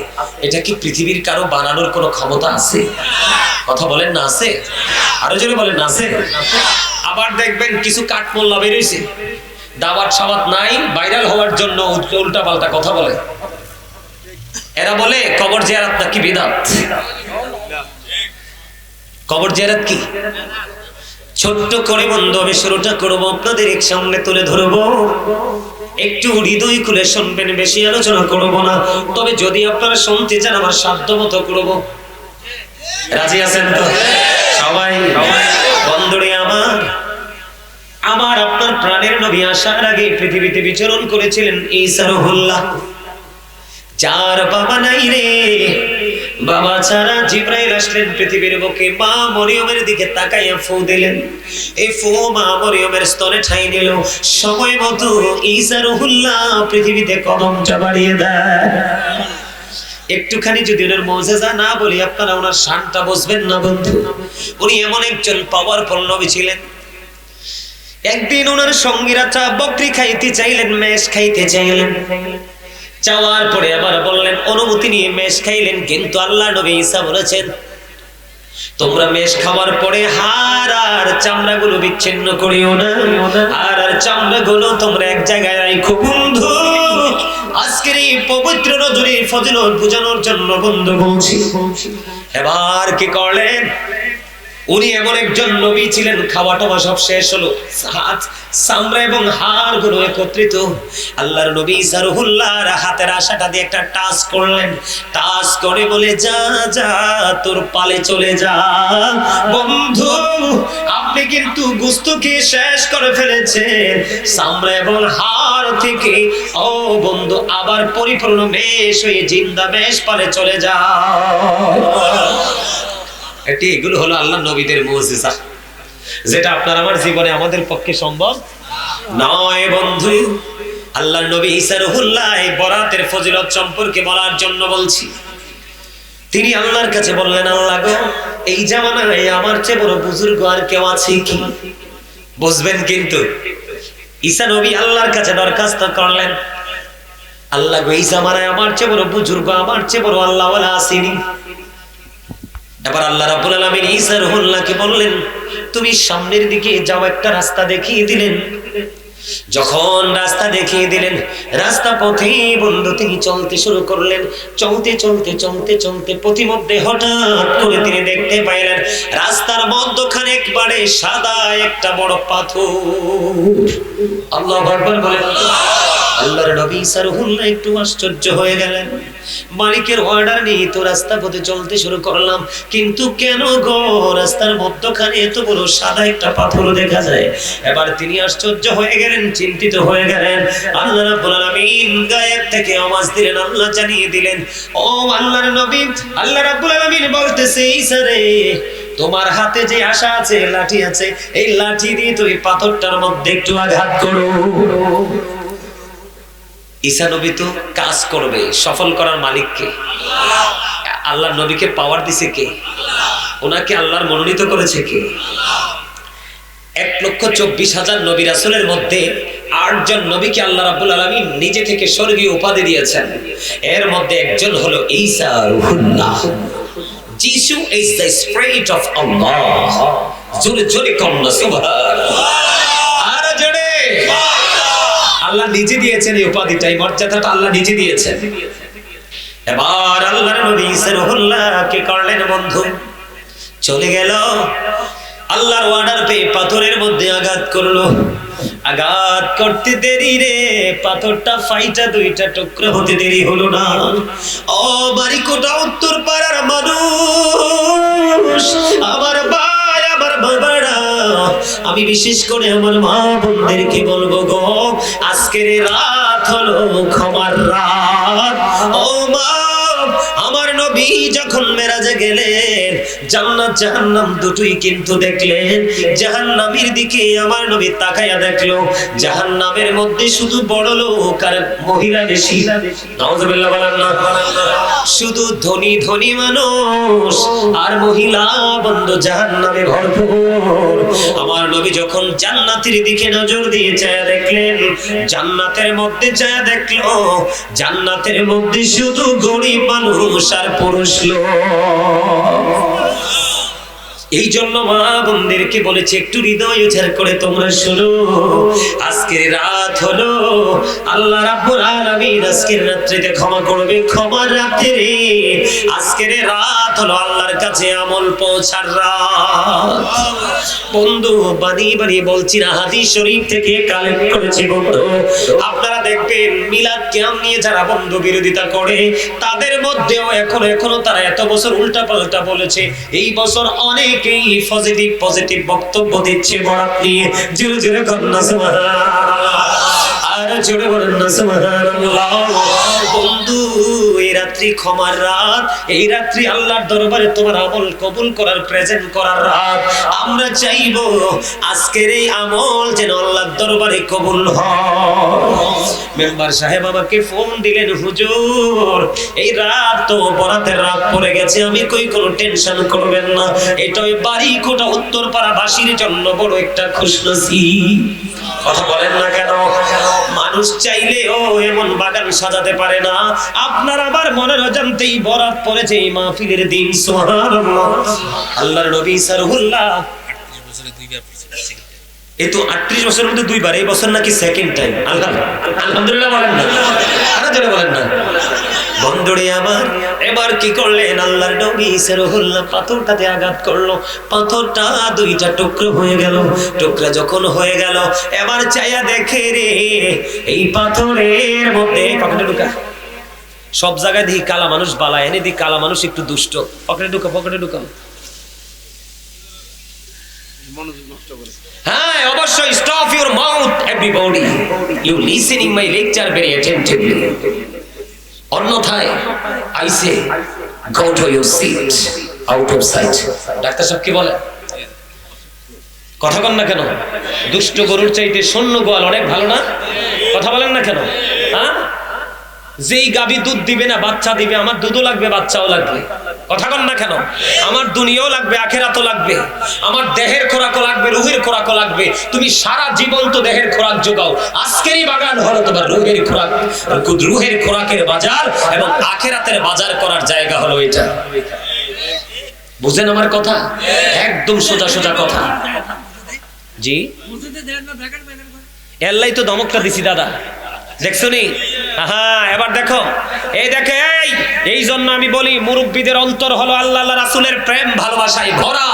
এটা কি পৃথিবীর কারো বানানোর কোনো ক্ষমতা আছে? কথা বলেন না আছে? আরো জোরে বলেন না আছে? আবার দেখবেন কিছু কাঠমোল্লা বের হইছে, দাওয়াত সাওয়াত নাই, ভাইরাল হওয়ার জন্য উল্টা পাল্টা কথা বলে। এরা বলে কবর জিয়ারত নাকি বিদআত। কবর জিয়ারত কি? ছোট্ট করে বন্ধু আমি শুরুটা করবো, আপনাদের এক সামনে তুলে ধরবো, একটু হৃদয় খুলে শুনবেন, বেশি আলোচনা করবো না। তবে যদি আপনারা শুনতে চান আমার সাধ্য মতো করবো। রাজি আছেন তো সবাই? বন্ধুরে আমার, আমার আপনার প্রাণের নবী আসার আগে পৃথিবীতে বিচরণ করেছিলেন ঈসা রুহুল্লাহ। যার বাবা নাই রে, বাবা ছাড়া জিব্রাইল আসলেন পৃথিবীর বুকে, মা মরিয়মের দিকে তাকাইয়া ফু দিলেন। এই ফু মা মরিয়মের স্তনে ঠাঁই নিল। সময় মতো ঈসা রুহুল্লাহ পৃথিবীতে কদমটা বাড়িয়ে দেয়। একটুখানি যদি ওনার মুজিজা না বলি আপনারা ওনার শানটা বুঝবেন না বন্ধু। উনি এমন একজন পাওয়ারফুল নবী ছিলেন। একদিন ওনার সঙ্গীরা বকরি খাইতে চাইলেন, মেষ খাইতে চাইলেন। চাওয়ার পরে আবার বললেন, অনুমতি নিয়ে মেষ খাইলেন। কিন্তু আল্লাহ নবী ঈসা বলেছেন, তোমরা মেষ খাওয়ার পরে হাড় আর চামড়াগুলো বিচ্ছিন্ন করিও না, হাড় আর চামড়াগুলো তোমরা এক জায়গায় রাখো। বন্ধু, আজকের এই পবিত্র রজনীর ফজিলত বোঝানোর জন্য বন্ধু বলছি। এবার কি করলেন? উনি এমন একজন নবী ছিলেন, খাওয়া টাওয়া সব শেষ হলো, চামড়া এবং হাড় গুলো একত্রিত। আল্লাহর নবী ঈসা রুহুল্লাহর হাতের আশাটা দিয়ে একটা টাচ করলেন। টাচ করে বলে, যা যা তোর পালে চলে যা। বন্ধু, আপনি কিন্তু গোশতকে শেষ করে ফেলেছেন, চামড়া এবং হাড় থেকে ও বন্ধু আবার পরিপূর্ণ মেষ হয়ে জিন্দা মেষ পালে চলে যা। এগুলো হলো আল্লাহ নবীদের মুজিজা, যেটা আপনার আমার জীবনে আমাদের পক্ষে সম্ভব নয় বন্ধু। আল্লাহর নবী ঈসা রুহুল্লাহ বরাতের ফজিলত সম্পর্কে বলার জন্য বলছি। তিনি আল্লাহর কাছে বললেন, আল্লাহ গো, এই জামানায় আমার চেয়ে বড় বুজুর্গ আর কেউ আছে কি? বুঝবেন কিন্তু ঈসা নবী আল্লাহর কাছে দরখাস্ত করলেন, আল্লাহ গো, এই জামানায় আমার চেয়ে বড় বুজুর্গ, আমার চেয়ে বড় আল্লাহওয়ালা আসেনি। এবার আল্লাহ রাব্বুল আলামিন ঈসা রুহুল্লাহকে বললেন, তুমি সামনের দিকে যাও, একটা রাস্তা দেখিয়ে দিলেন। যখন রাস্তা দেখিয়ে দিলেন, রাস্তা পথে বন্ধু তিনি চলতে শুরু করলেন। চলতে চলতে চলতে চলতে প্রতিমধ্যে হঠাৎ করে তিনি দেখতে পাইলেন রাস্তার মধ্যখানে একবারে সাদা একটা বড় পাথর। আল্লাহু আকবার বলেন। আল্লাহর নবী ঈসা রুহুল্লাহ একটু আশ্চর্য হয়ে গেলেন। মালিকের অর্ডার নিয়ে তো রাস্তা পথে চলতে শুরু করলাম, কিন্তু কেন গো রাস্তার মধ্যখানে এত বড় সাদা একটা পাথর দেখা যায়? এবার তিনি আশ্চর্য হয়ে গেলেন, চিন্তিত হয়ে গেলেন। আল্লাহ রাব্বুল আলামিন গায়েব থেকে আওয়াজ দিলেন, আল্লাহ জানিয়ে দিলেন, ও আল্লাহর নবী, আল্লাহ রাব্বুল আলামিন বলতেছে, ঈসা রে, তোমার হাতে যে আশা আছে, লাঠি আছে, এই লাঠি দিয়ে তুই পাথরটার মধ্যে একটু আঘাত করো। ঈসা নবী তো কাজ করবে, সফল করার মালিক কে? আল্লাহর নবীকে পাওয়ার দিছে কে? ওনাকে আল্লাহর মনোনীত করেছে কে? 1,24,000 নবী রাসূলের মধ্যে 8 জন নবীকে আল্লাহ রাব্বুল আলামিন নিজে থেকে স্বর্গীয় উপাধি দিয়েছেন। এর মধ্যে একজন হলো ঈসা Ruhullah. Jesus is the spirit of Allah. জোরে জোরে কন্না সুবহানাল্লাহ। আর জোরে আল্লাহ নিজে দিয়েছেন এই উপাধিটা, এই মর্যাদাটা আল্লাহ নিজে দিয়েছেন। এবার আল্লাহর নবী ঈসা রুহুল্লাহ কে করলেন বন্ধু, চলে গেল। আল্লাহর অর্ডার পেয়ে পাথরের মধ্যে আঘাত করলো। আঘাত করতে দেরি রে, পাথরটা ফাইটা দুইটা টুকরো হতে দেরি হলো না। ও বাড়িকোটা উত্তর পাড়ার মানুষ, আমার ভাই, আমার বাবারা, আমি বিশেষ করে আমার মা বোনদেরকে বলবো গো, আজকের রাত হলো ক্ষমার রাত। ও মা, আমার নবী যখন মেরাজে গেলেন, জান্নাত জাহান্নাম দুটোই কিন্তু দেখলেন। জাহান্নামের দিকে আমার নবী তাকায়া দেখলো, জাহান্নামের মধ্যে শুধু বড় লোক আর মহিলা বেশি। নাউজুবিল্লাহ বলেন না। শুধু ধনী ধনী মানুষ আর মহিলা বন্ধু জাহান্নামে ভরপুর। আমার নবী যখন জান্নাতের দিকে নজর দিয়ে চায়া দেখলেন, জান্নাতের মধ্যে চায়া দেখলো, জান্নাতের মধ্যে শুধু গরিব মানুষ আর পুরুষ লোক। এই জন্য মা বোনদেরকে বলেছে, একটু হৃদয় উজাড় করে তোমরা শোনো, আজকের রাত হলো আল্লাহ রাব্বুল আলামিন আজকের রাত্রিতে ক্ষমা করবে, ক্ষমার রাতে। আজকের রাত হলো আল্লাহর কাছে আমল পৌঁছার রাত। বন্ধু, বানিয়ে বানিয়ে বলছি না, হাদিস শরীফ থেকে কালেক্ট করেছি বন্ধু। আপনারা দেখবেন মিলাদ কিয়াম নিয়ে যারা বন্ধু বিরোধিতা করে, তাদের মধ্যেও এখনো তারা এত বছর উল্টা পাল্টা বলেছে। এই বছর অনেকেই পজিটিভ বক্তব্য দিচ্ছে বরাত নিয়ে। জোরে জোরে কন্যা সুবহানাল্লাহ, আর জোরে বলেন না সুবহানাল্লাহ। বন্ধু, এই রাত্রে রাত্রি ক্ষমার রাত, এই রাত্রি আল্লাহর দরবারে তোমার আমল কবুল করার, প্রেজেন্ট করার রাত। আমরা চাইবো আজকের এই আমল যেন আল্লাহর দরবারে কবুল হয়। মেম্বার সাহেব আমাকে ফোন দিলেন, হুজুর এই রাত তো বরাতের রাত পড়ে গেছে, আমি কই কোনো টেনশন করবেন না, এটা ওই বাড়িকোটা উত্তরপাড়া বাসীর জন্য বড় একটা খুশনসিব। কথা বলেন না কেন? মানুষ চাইলেও এমন বাগান সাজাতে পারে না। আপনার আবার মনের অজান্তেই বরাত পড়েছে এই মাহফিলের দিন। সুবহানাল্লাহ। আল্লাহর নবী সারহুল্লাহ এই তো 38 বছরের মধ্যে দুইবার, এই বছর নাকি সেকেন্ড টাইম। আলহামদুলিল্লাহ বলেন না, আরো জোরে বলেন না। বন্ধুরে আমার এবার কি করলেন আল্লাহর নবী সারহুল্লাহ, পাথরটাতে আঘাত করলো, পাথরটা দুইটা টুকরো হয়ে গেল। টুকরা যখন হয়ে গেল, এবার চাইয়া দেখে রে এই পাথরের মধ্যে পকেটে ঢুকা, সব জায়গায় দেখি কালা মানুষ বালা, এনে দেখি কালা মানুষ একটু দুষ্ট, পকেটে ঢুকা, পকেটে ঢুকা। হ্যাঁ অবশ্যই, stop your mouth everybody, you listening my lecture very attentively, অন্যথায় I say go to your seat out of sight. Doctor সাহেব কি বলে? কথা বলেন না কেন? দুষ্ট গরুর চাইতে শূন্য গোয়াল অনেক ভালো না? কথা বলেন না কেন? হ্যাঁ, যেই গাভী দুধ দিবে না বাচ্চা দিবে, আমার দুধও লাগবে বাচ্চাও লাগবে। কথা বলেন না কেন? আমার দুনিয়াও লাগবে, আখেরাতও লাগবে, আমার দেহের খোরাকও লাগবে, রুহের খোরাকও লাগবে। তুমি সারা জীবন তো দেহের খোরাক যোগাও, আজকেরই বাগান হলো তোমার রুহের খোরাক, রুহের খোরাকের বাজার এবং আখেরাতের বাজার করার জায়গা হলো এটা। বুঝেন আমার কথা? একদম সোজা সোজা কথা। জি এল্লাই তো দমকটা দিছি দাদা, দেখছো নি? হ্যাঁ এবার দেখো, এই দেখে, এই জন্য আমি বলি মুরব্বীদের অন্তর হলো আল্লাহ রাসূলের প্রেম ভালোবাসায় ভরা।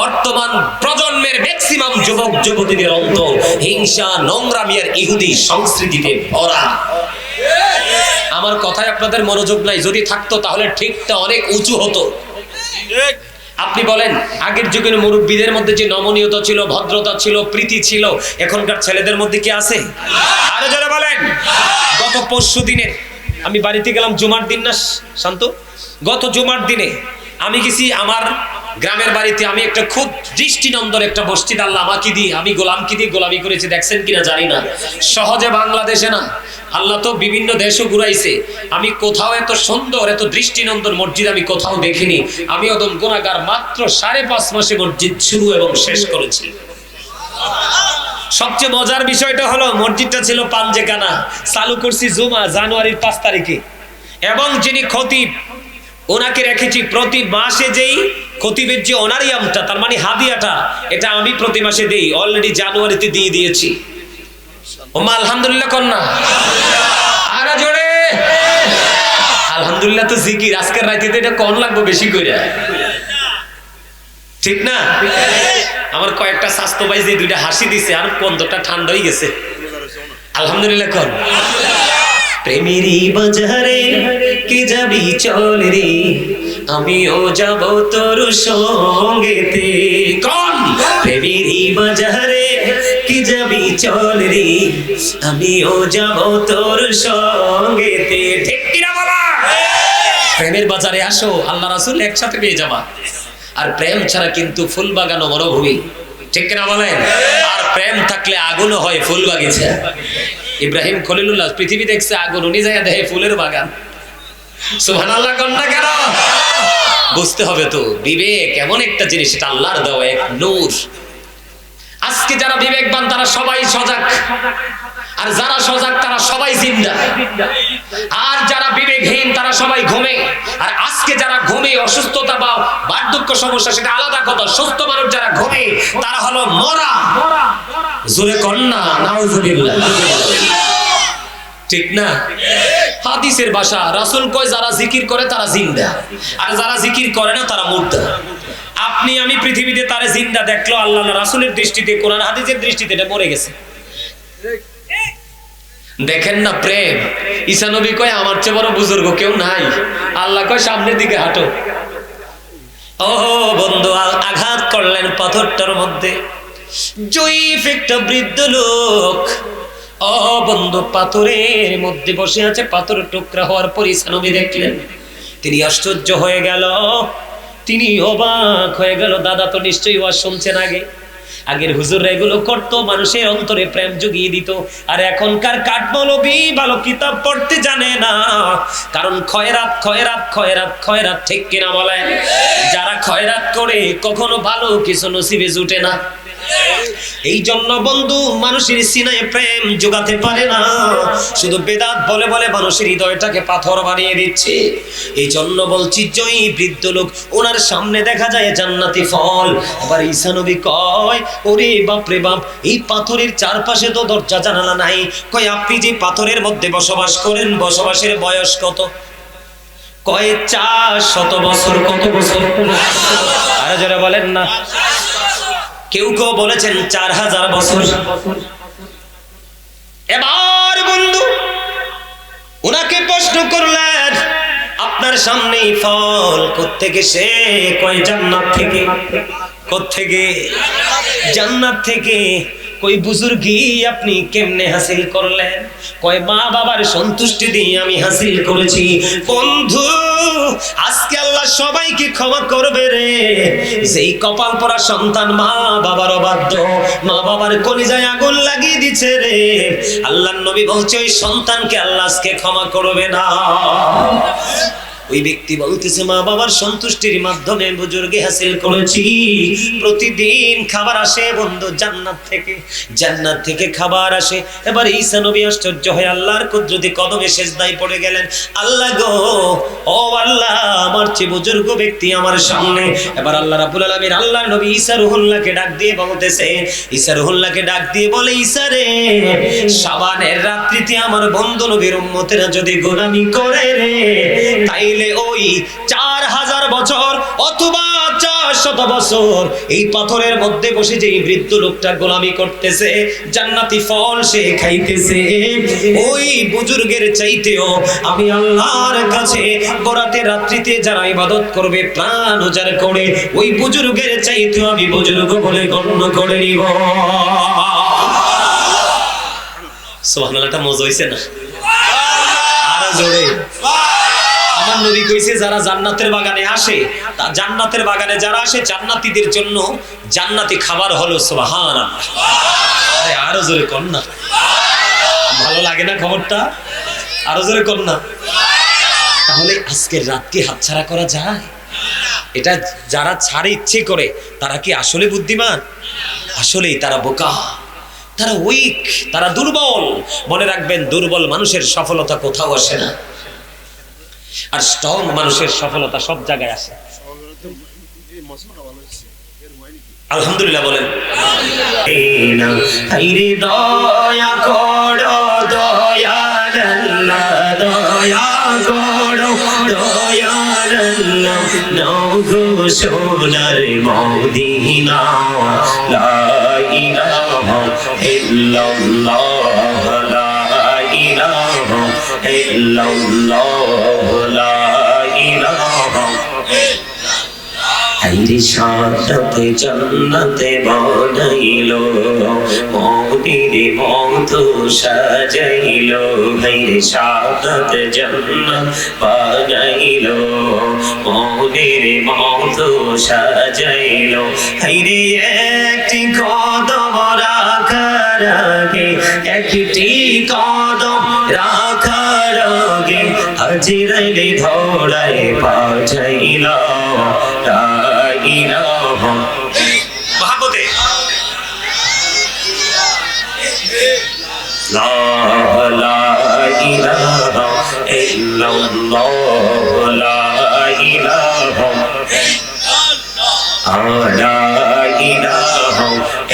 বর্তমান প্রজন্মের ম্যাক্সিমাম যুবক যুবতীদের অন্তর হিংসা, নোংরামি আর ইহুদি সংস্কৃতিতে ভরা। আমার কথায় আপনাদের মনোযোগ নাই, যদি থাকতো তাহলে ঠিকটা অনেক উঁচু হতো। আপনি বলেন, আগের যুগের মুরব্বীদের মধ্যে যে নমনীয়তা ছিল, ভদ্রতা ছিল, প্রীতি ছিল, এখনকার ছেলেদের মধ্যে কি আছে? আরো যারা বলেন, গত পরশু দিনে আমি বাড়িতে গেলাম, জুমার দিন না শান্ত, গত জুমার দিনে আমি গেছি আমার গ্রামের বাড়িতে। আমি একটা খুব দৃষ্টিনন্দন একটা মসজিদ আল্লাহ আমাকে দিয়ে, আমি গোলামকে দিয়ে গোলামি করেছি, দেখছেন কিনা জানি না। সহজে বাংলাদেশে না, আল্লাহ তো বিভিন্ন দেশও ঘুরাইছে, আমি কোথাও এত সুন্দর এত দৃষ্টিনন্দন মসজিদ আমি কোথাও দেখিনি। আমি ওদম গুনাহগার, মাত্র 5.5 মাসে মসজিদ শুরু এবং শেষ করেছি। সবচেয়ে মজার বিষয়টা হলো মসজিদটা ছিল পাঞ্জেকানা, চালু করছি জুমা জানুয়ারির 5 তারিখে, এবং যিনি খতিব ওনাকে রেখেছি প্রতি মাসে। যেই খতিবের যে অনারিয়ামটা, তার মানে হাদিয়াটা, এটা আমি প্রতি মাসে দেই, অলরেডি জানুয়ারিতে দিয়ে দিয়েছি। ওমা আলহামদুলিল্লাহ কন্যা, আরে জোরে আলহামদুলিল্লাহ। তো জিকির আজকের রাতে এটা কোন লাগবে বেশি করে, ঠিক না? আমার কয়েকটা স্বাস্থ্য ভাই যে দুইটা হাসি দিছে, আর কন্দটা ঠান্ডা হয়ে গেছে। আলহামদুলিল্লাহ কর। প্রেমেরই বাজারে কে যাবি চল রে, আমিও যাব তোর সঙ্গেতে। কোন? প্রেমেরই বাজারে কে যাবি চল রে, আমিও যাব তোর সঙ্গেতে। ঠিক কিনা বলা? প্রেমের বাজারে আসো, আল্লাহ রাসূল একসাথে পেয়ে যাবা। আর প্রেম ছাড়া কিন্তু ফুল বাগান ও মরুভূমি, ঠিক কিনা বলেন? আর প্রেম থাকলে আগুনও হয় ফুল বাগিচা। ইব্রাহিম খলিলুল্লাহ পৃথিবী দেখছে আগুন, উনি যায় দেখে ফুলের বাগান। সুবহানাল্লাহ কন্যা কেন? বুঝতে হবে তো, বিবেক এমন একটা জিনিস, এটা আল্লাহর দেওয়া এক নূর। আজকে যারা বিবেকবান তারা সবাই সজাগ, আর যারা সজাগ তারা সবাই জিন্দা, আর যারা বিবেকহীন তারা সবাই ঘুমে। আর আজকে যারা ঘুমে অসুস্থতা বা বার্ধক্য সমস্যা সেটা আলাদা কথা, সুস্থ মানুষ যারা ঘুমে তারা হলো মরা। জোরে কন্যা নাউজুবিল্লাহ, ঠিক না? হাদিসের ভাষা, রাসূল কয় যারা জিকির করে তারা জিন্দা, আর যারা জিকির করে না তারা মুর্দা। আপনি আমি পৃথিবীতে তারে জিন্দা দেখলো, আল্লাহ রাসূলের দৃষ্টিতে, কোরআন হাদিসের দৃষ্টিতে এটা মরে গেছে। দেখেন না প্রেম। ঈসা নবী কয় আমার চেয়ে বড় বুজুর্গ কেউ নাই, আল্লাহ কয় সামনের দিকে হাঁটো। ও বন্ধু, আঘাত করলেন পাথরটার মধ্যে, জয়ীফ একটা বৃদ্ধ লোক। ও বন্ধু, পাথরের মধ্যে বসে আছে, পাথর টুকরা হওয়ার পর ঈসা নবী দেখলেন তিনি আশ্চর্য হয়ে গেল, তিনি অবাক হয়ে গেল। দাদা তো নিশ্চয়ই ওয়াজ শুনছেন আগের হুজুররা এগুলো করতো, মানুষের অন্তরে প্রেম জুগিয়ে দিত। আর এখনকার কাঠমৌলবী ভালো কিতাব পড়তে জানে না, কারণ খয়রাত খয়রাত খয়রাত খয়রাত, ঠিক কিনা বলেন? যারা খয়রাত করে কখনো ভালো কিছু নসিবে জুটে না। এই জন্য বন্ধু মানুষের সিনায় প্রেম জোগাতে পারে না, শুধু বেদাত বলে বলে মানুষের হৃদয়টাকে পাথর বানিয়ে দিচ্ছে। এই জন্য বলছি, জয়ী বৃদ্ধ লোক, ওনার সামনে দেখা যায় জান্নাতি ফল। এবার ঈসা নবী কয়, ওরে বাপ রে বাপ, এই পাথরের চারপাশে তো দরজা জানালা নাই। কয়, আপনি যে পাথরের মধ্যে বসবাস করেন, বসবাসের বয়স কত? কয়, 400 বছর। কত বছর? আরে যারা বলেন না, কেউ কেউ বলেছেন 4000 বছর। এবার বন্ধু ওনাকে প্রশ্ন করলেন, আপনার সামনেই ফল কোত্থেকে? সে কয়, জান্নাত থেকে। কোত্থেকে? জান্নাত থেকে। কই বুজুর্গি আপনি কেমনে হাসিল করলেন? কয়, মা বাবার সন্তুষ্টি দিয়ে আমি হাসিল করেছি। বন্ধু আজকে আল্লাহ সবাইকে ক্ষমা করবে রে, যেই কপাল পরা সন্তান মা বাবার অবাধ্য, মা বাবার কলিজায় আগুন লাগিয়ে দিচ্ছে রে। আল্লাহর নবী বলছে, ওই সন্তানকে আল্লাহ আজকে ক্ষমা করবে না। ওই ব্যক্তি বলতেছে, মা বাবার সন্তুষ্টির মাধ্যমে বুজুর্গে হাসিল করেছি। প্রতিদিন খাবার আসে বন্ধু জান্নাত থেকে, জান্নাত থেকে খাবার আসে। এবার ঈসা নবী আশ্চর্য হয়ে আল্লাহর কুদরতি কদমে সেজদায় পড়ে গেলেন। আল্লাহ গো, ও আল্লাহ, আমার চেয়ে বুজুর্গ ব্যক্তি আমার সামনে। এবার আল্লাহ রাব্বুল আলামিন আল্লাহর নবী ঈসা রুহুল্লাহকে ডাক দিয়ে বলতেছে, ঈসা রুহুল্লাহকে ডাক দিয়ে বলে, ঈসা রে, শাবানের রাত্রিতে আমার বন্ধু নবীর উম্মতেরা যদি গোলামি করে রে, তাইলে ওই 4000 বছর অথবা 400 বছর এই পাথরের মধ্যে বসে যে বৃদ্ধ লোকটা গোলামি করতেছে, জান্নাতি ফল সে খাইতেছে, ওই বুজুর্গের চাইতেও আমি আল্লাহর কাছে বরাতে রাত্রিতে যারা ইবাদত করবে প্রাণ উজাড় করে, ওই বুজুর্গের চাইতেও আমি বুজুর্গ বলে গণ্য করে নিব। সুবহানাল্লাহটা মজা হইছে না? আর জোরে আমার নবী কইছে, যারা জান্নাতের বাগানে আসে, তা জান্নাতের বাগানে যারা আসে জান্নাতীদের জন্য জান্নাতি খাবার হলো। সুবহানাল্লাহ। আরে আরো জোরে কোন না, ভালো লাগে না খবরটা? আরো জোরে কোন না। তাহলে আজকের রাতকে হাতছাড়া করা যায়? এটা যারা ছাড়ে ইচ্ছে করে তারা কি আসলে বুদ্ধিমান? আসলেই তারা বোকা, তারা উইক, তারা দুর্বল। মনে রাখবেন, দুর্বল মানুষের সফলতা কোথাও আসে না, আর স্ট্রং মানুষের সফলতা সব জায়গায় আসে। আলহামদুলিল্লাহ বলেন। দয়া করো দয়ার আল্লাহ, দয়া করো দয়ার আল্লাহ, নগো সোনার মদিনা, লা ইলাহা ইল্লাল্লাহ, লা ইলাহা ইল্লাল্লাহ, লা ইলাহা। হাইরে সাথে জান্নাতে বানাইলো, মদির মতো সাজাইলো। হাইরে সাথে জান্নাত বানাইলো, মদির মতো সাজাইলো। হাইরে একটি কদম রাখার আগে, একটি কদম রাখার আগে হাজিরাইলে ধরায় পাঠাইলো। মহাব্বতে লা ইলাহা ইল্লাল্লাহ, লা ইলাহা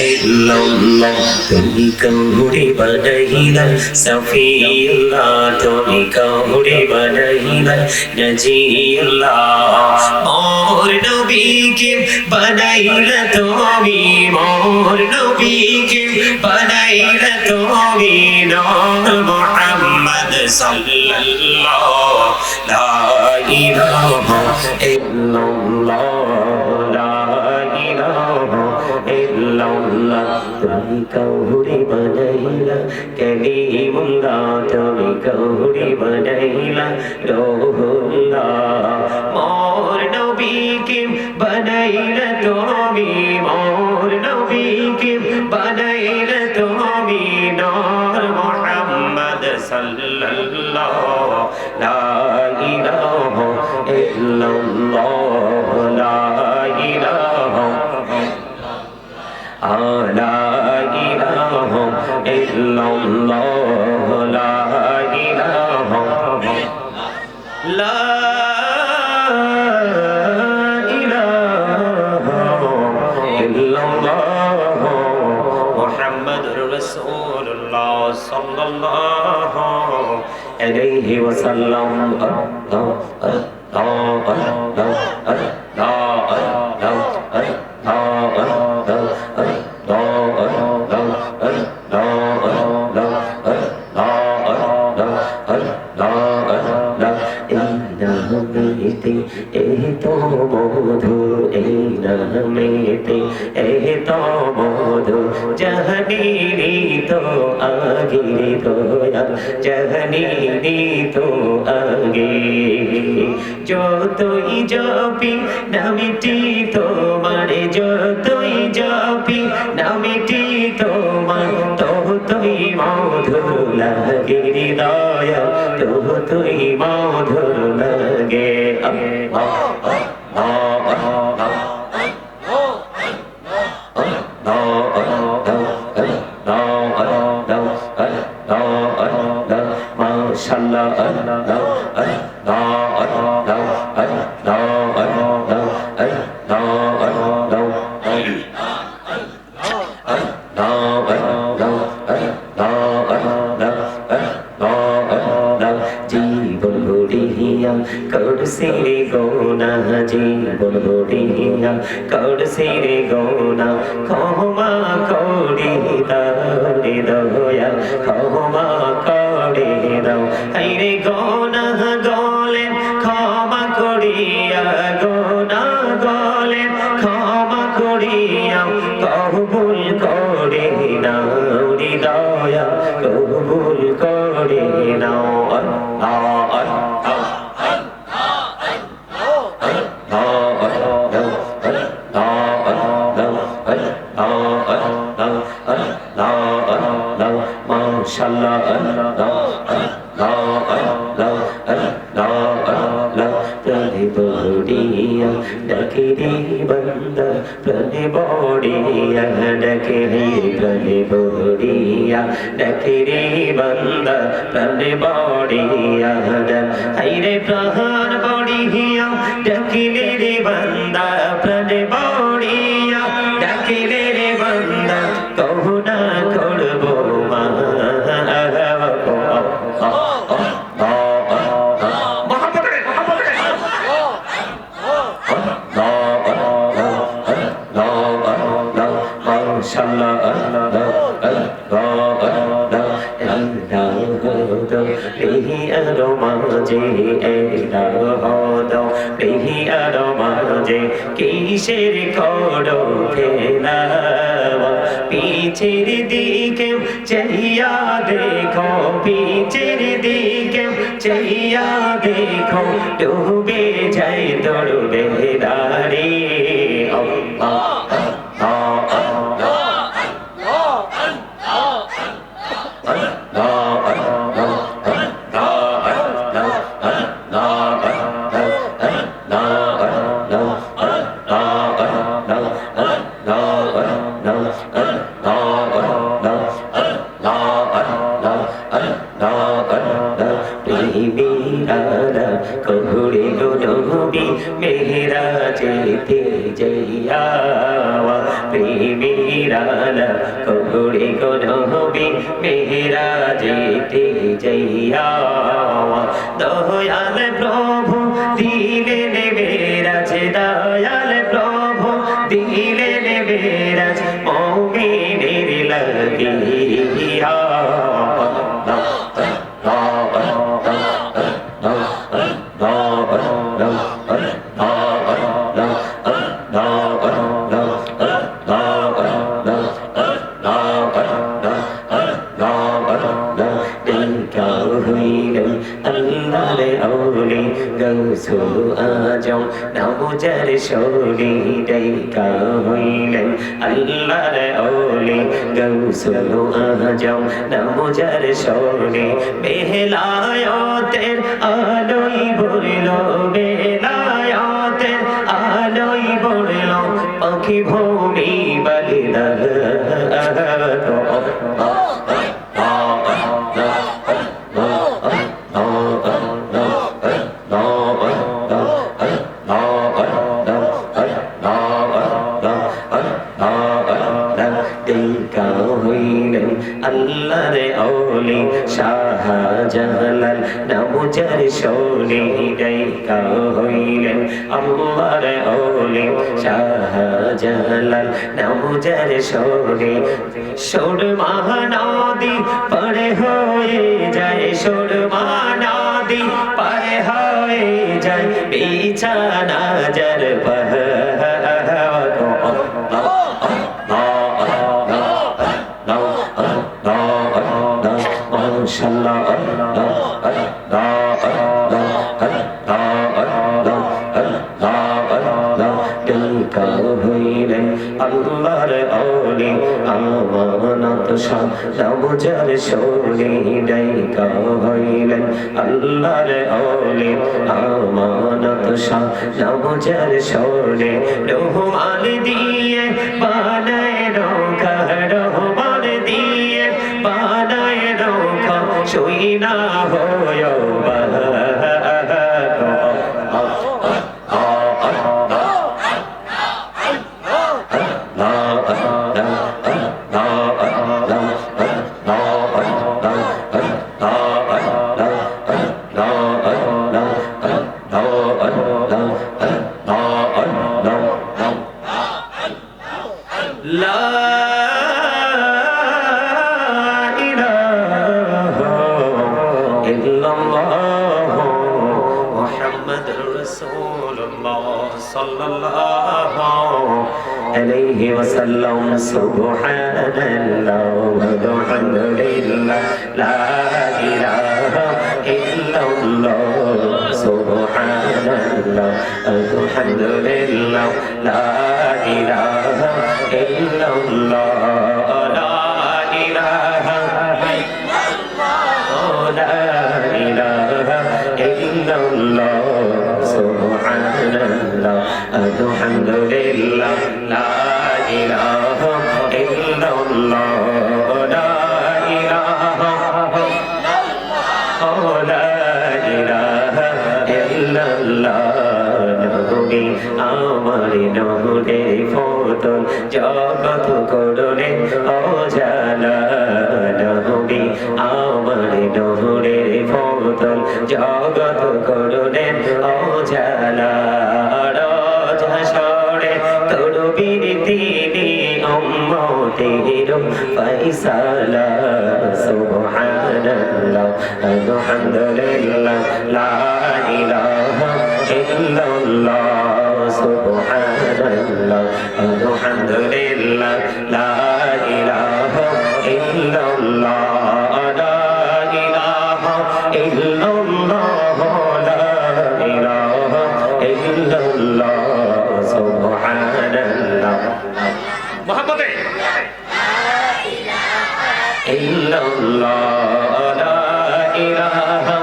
ইল্লাল্লাহ। তুমি কাউরে বানাইলা সাফিউল্লাহ, তুমি কাউরে বানাইলা নাজিউল্লাহ। মোর নবীকে বানাইলা তুমি, মোর নবীকে বানাইলা তুমি, নূর মুহাম্মদ সাল্লাল্লাহ। লা ইলাহা ইল্লাল্লাহ, লা ইলাহা ইল্লাল্লাহ। তুমি কৌড়ি বানাইলা কালিমুল্লাহ তুমি কৌড়ি বানাইলা রুহুল্লাহ মোর নবীকে বানাইলা তুমি মোর নবীকে বানাইলা তুমি নূর মুহাম্মদ সাল্লাল্লাহু লা ইলাহা ইল্লাল্লাহ লা ইলাহা লা ইলাহা ইল্লাল্লাহ লা ইলাহা লা ইলাহা ইল্লাল্লাহ মুহাম্মাদুর রাসূলুল্লাহ সাল্লাল্লাহু আলাইহি ওয়াসাল্লাম जहनी तो आगे रोया जहनी तो आगे जो तो ही जापी नमिटी तो मारे जो तो ही जापी नमिटी तो मान तो ही मधुर लगे हृदय तो ही मधुर लगे सिरे गोना जीवन बुढ़िया कौड़ सिरे गोना खोमा कौड़ी दारे दोया खोमा कौड़ी दो हरे गोना गोले खोमा कौड़िया गोना गोले खोमा कौड़िया कबूल कौड़ी नाउरी दोया कबूल कौड़ी नाउ डकरे बंदा प्रभु बड़िया हरे प्रहार बड़िया डकले रे बंदा प्रभु बड़िया डकले रे बंदा कहू ना करबो কিসের করো ফেলাওয়া পিছের দিকে চাইয়া দেখো পিছের দিকে চাইয়া দেখো ডুবে যায় দৌড়বে দাঁড়ে मेरा जेते जैयावा प्रेमीराला कोड़े को नबी मेरा जेते जैयावा दयाल प्रभु दिले ने मेरा जे दयाल प्रभु दिले ने मेरा मोमिनेर लगिया গৌসুল আজম নামুজার শরী ডাইকা হইলেন আল্লাহর ওলি গৌসুল আজম নামুজার শরী বেলায়েতের আলোই ভরল বেলায়েতের আলোই ভরল পাখি ভূমি বাগদা আল্লাহর ওলি শাহজালাল নামুজার শরী ডাইকা হইলেন আল্লাহর ওলি শাহজালাল নামুজার শরী সুরমা নদী পার হয়ে যায় সুরমা নদী পার হয়ে যায় বিছানা যার আল্লাহর ওলি আমানত শাহ নামুজার শরী ডাইকা হইলেন আল্লাহর ওলি আমানত শাহ নামুজার শরী রহমান দিয়ে বানায় নৌকা রহমান দিয়ে বানায় নৌকা শুই না হয় عليه وسلم سبحان الله والحمد لله لا إله إلا الله سبحان الله الحمد لله لا إله إلا الله لا إله إلا الله لا إله إلا الله سبحان الله الحمد لله لا إله إلا الله لا إله لا إله إلا الله নবী আমার নূরের ফোটন জগৎ করলে অজালা নবী আমার নূরের ফোটন জগৎ করলে অজালা তিনি উম্মতের ফয়সালা সুবহানাল্লাহ আলহামদুলিল্লাহ লা ইলাহা ইল্লাল্লাহ সুবহানাল্লাহ আলহামদুলিল্লাহ লা ইলাহা ইল্লাল্লাহ লা ইলাহা ইল্লাল্লাহ লা ইলাহা ইল্লাল্লাহ সুবহানাল্লাহ মোহাম্মদে ইল্লাল্লাহ লা ইলাহা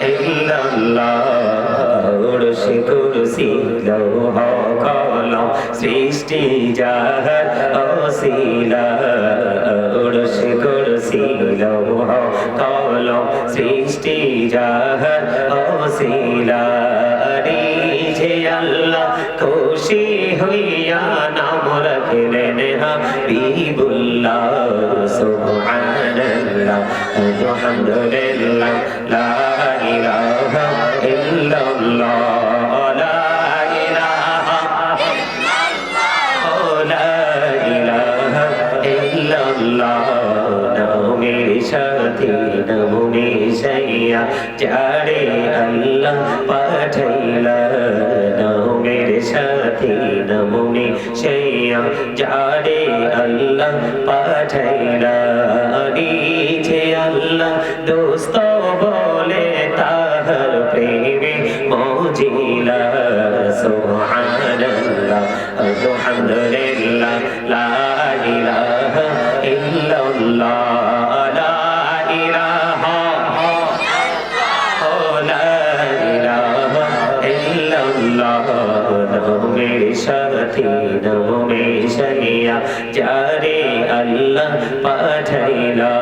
ইল্লাল্লাহ উরশে কুরসি লৌহ কলম সৃষ্টি যাহার অসিলা উরশে কুরসি লৌহ কলম সৃষ্টি যাহার অসিলা আল্লাহ খুশি হইয়া নাম রাখলেন হাবিবুল্লাহ সুবহানাল্লাহ আলহামদুলিল্লাহ লা ইলাহা ইল্লাল্লাহ লা ইলাহা ইল্লাল্লাহ লা ইলাহা ইল্লাল্লাহ নামের সাথে নাম মিশাইয়া যারে আল্লাহ পাঠাইলা নামের সাথে নাম মিশাইয়া যারে আল্লাহ পাঠাইলা নিচে আল্লাহ দোস্ত বলে তাহার প্রেমে মজিলা সুবহানাল্লাহ আলহামদুলিল্লাহ লা ইলাহা ইল্লাল্লাহ লা ইলাহা নবীর সাথী নবী সাইয়া যারে আল্লাহ পাঠাইলা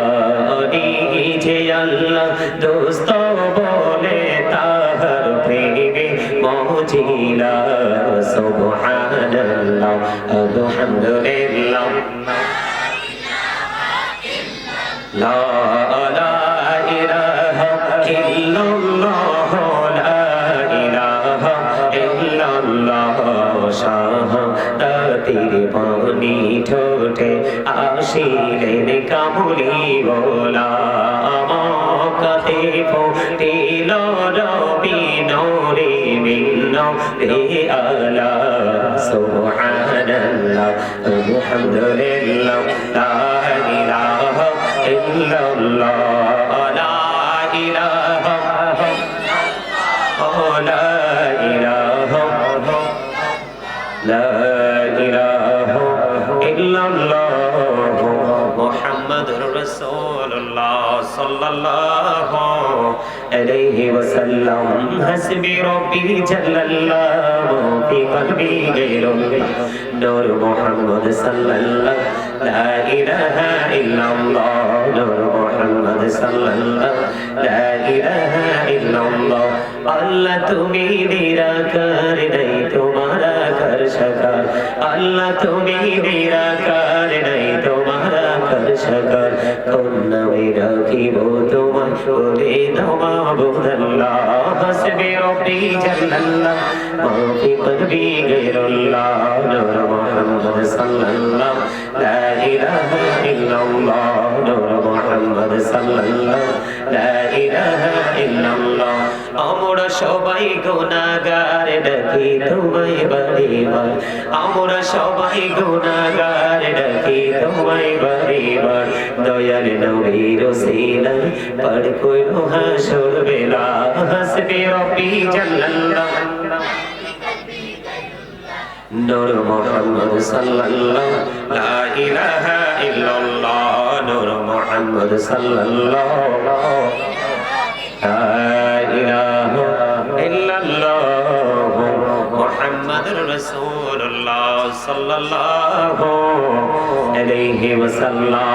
নিজে আল্লাহ দোস্ত বলে তাহার প্রেমে মজিলা সুবহানাল্লাহ আলহামদুলিল্লাহ লা ইলাহা ইল্লাল্লাহ শাহাদাতের বাণী ঠোঁটে আসিলেন কামলি বলা আমাকে ফুটিল রবি নূরে মিন রে আলা সুবহানাল্লাহ আলহামদুলিল্লাহ লা ইলাহা ইল্লাল্লাহ লা ইলাহা لا إله إلا الله محمد رسول الله صلى الله عليه وسلم حسبي ربي جل الله في قلبي غير نور محمد صلى الله لا إله إلا الله نور محمد صلى الله لا إله إلا الله আল্লাহ তুমি নিরাকার নাই তোমারা কর সাকার আল্লাহ তুমি নিরাকার নাই তোমারা কর সাকার কোন নামে রাখিব তোমার বলে মাবুদাল্লাহ হাসবি রব্বি জাল্লাল্লাহ মা ফি কলবি গায়রুল্লাহ নূর মুহাম্মদ সাল্লাল্লাহু লা ইলাহা ইল্লাল্লাহ নূর মুহাম্মদ সাল্লাল্লাহু লা ইলাহা ইল্লাল্লাহ আমরা সবাই গুনাহগার ডাকি তোমায় বারবার আমরা সবাই গুনাহগার ডাকি তোমায় বারবার দয়াল নবীর ওসিলায় পার কইরো হাসর বেলা হাসবি রব্বি জাল্লাল্লাহ নূর মুহাম্মদ সাল্লাল্লাহু লা ইলাহা ইল্লাল্লাহ নূর মুহাম্মদ সাল্লাল্লাহু লা ইলাহা ইল্লাল্লাহ মুহাম্মাদুর রাসূলুল্লাহ সাল্লাল্লাহু আলাইহি ওয়াসাল্লাম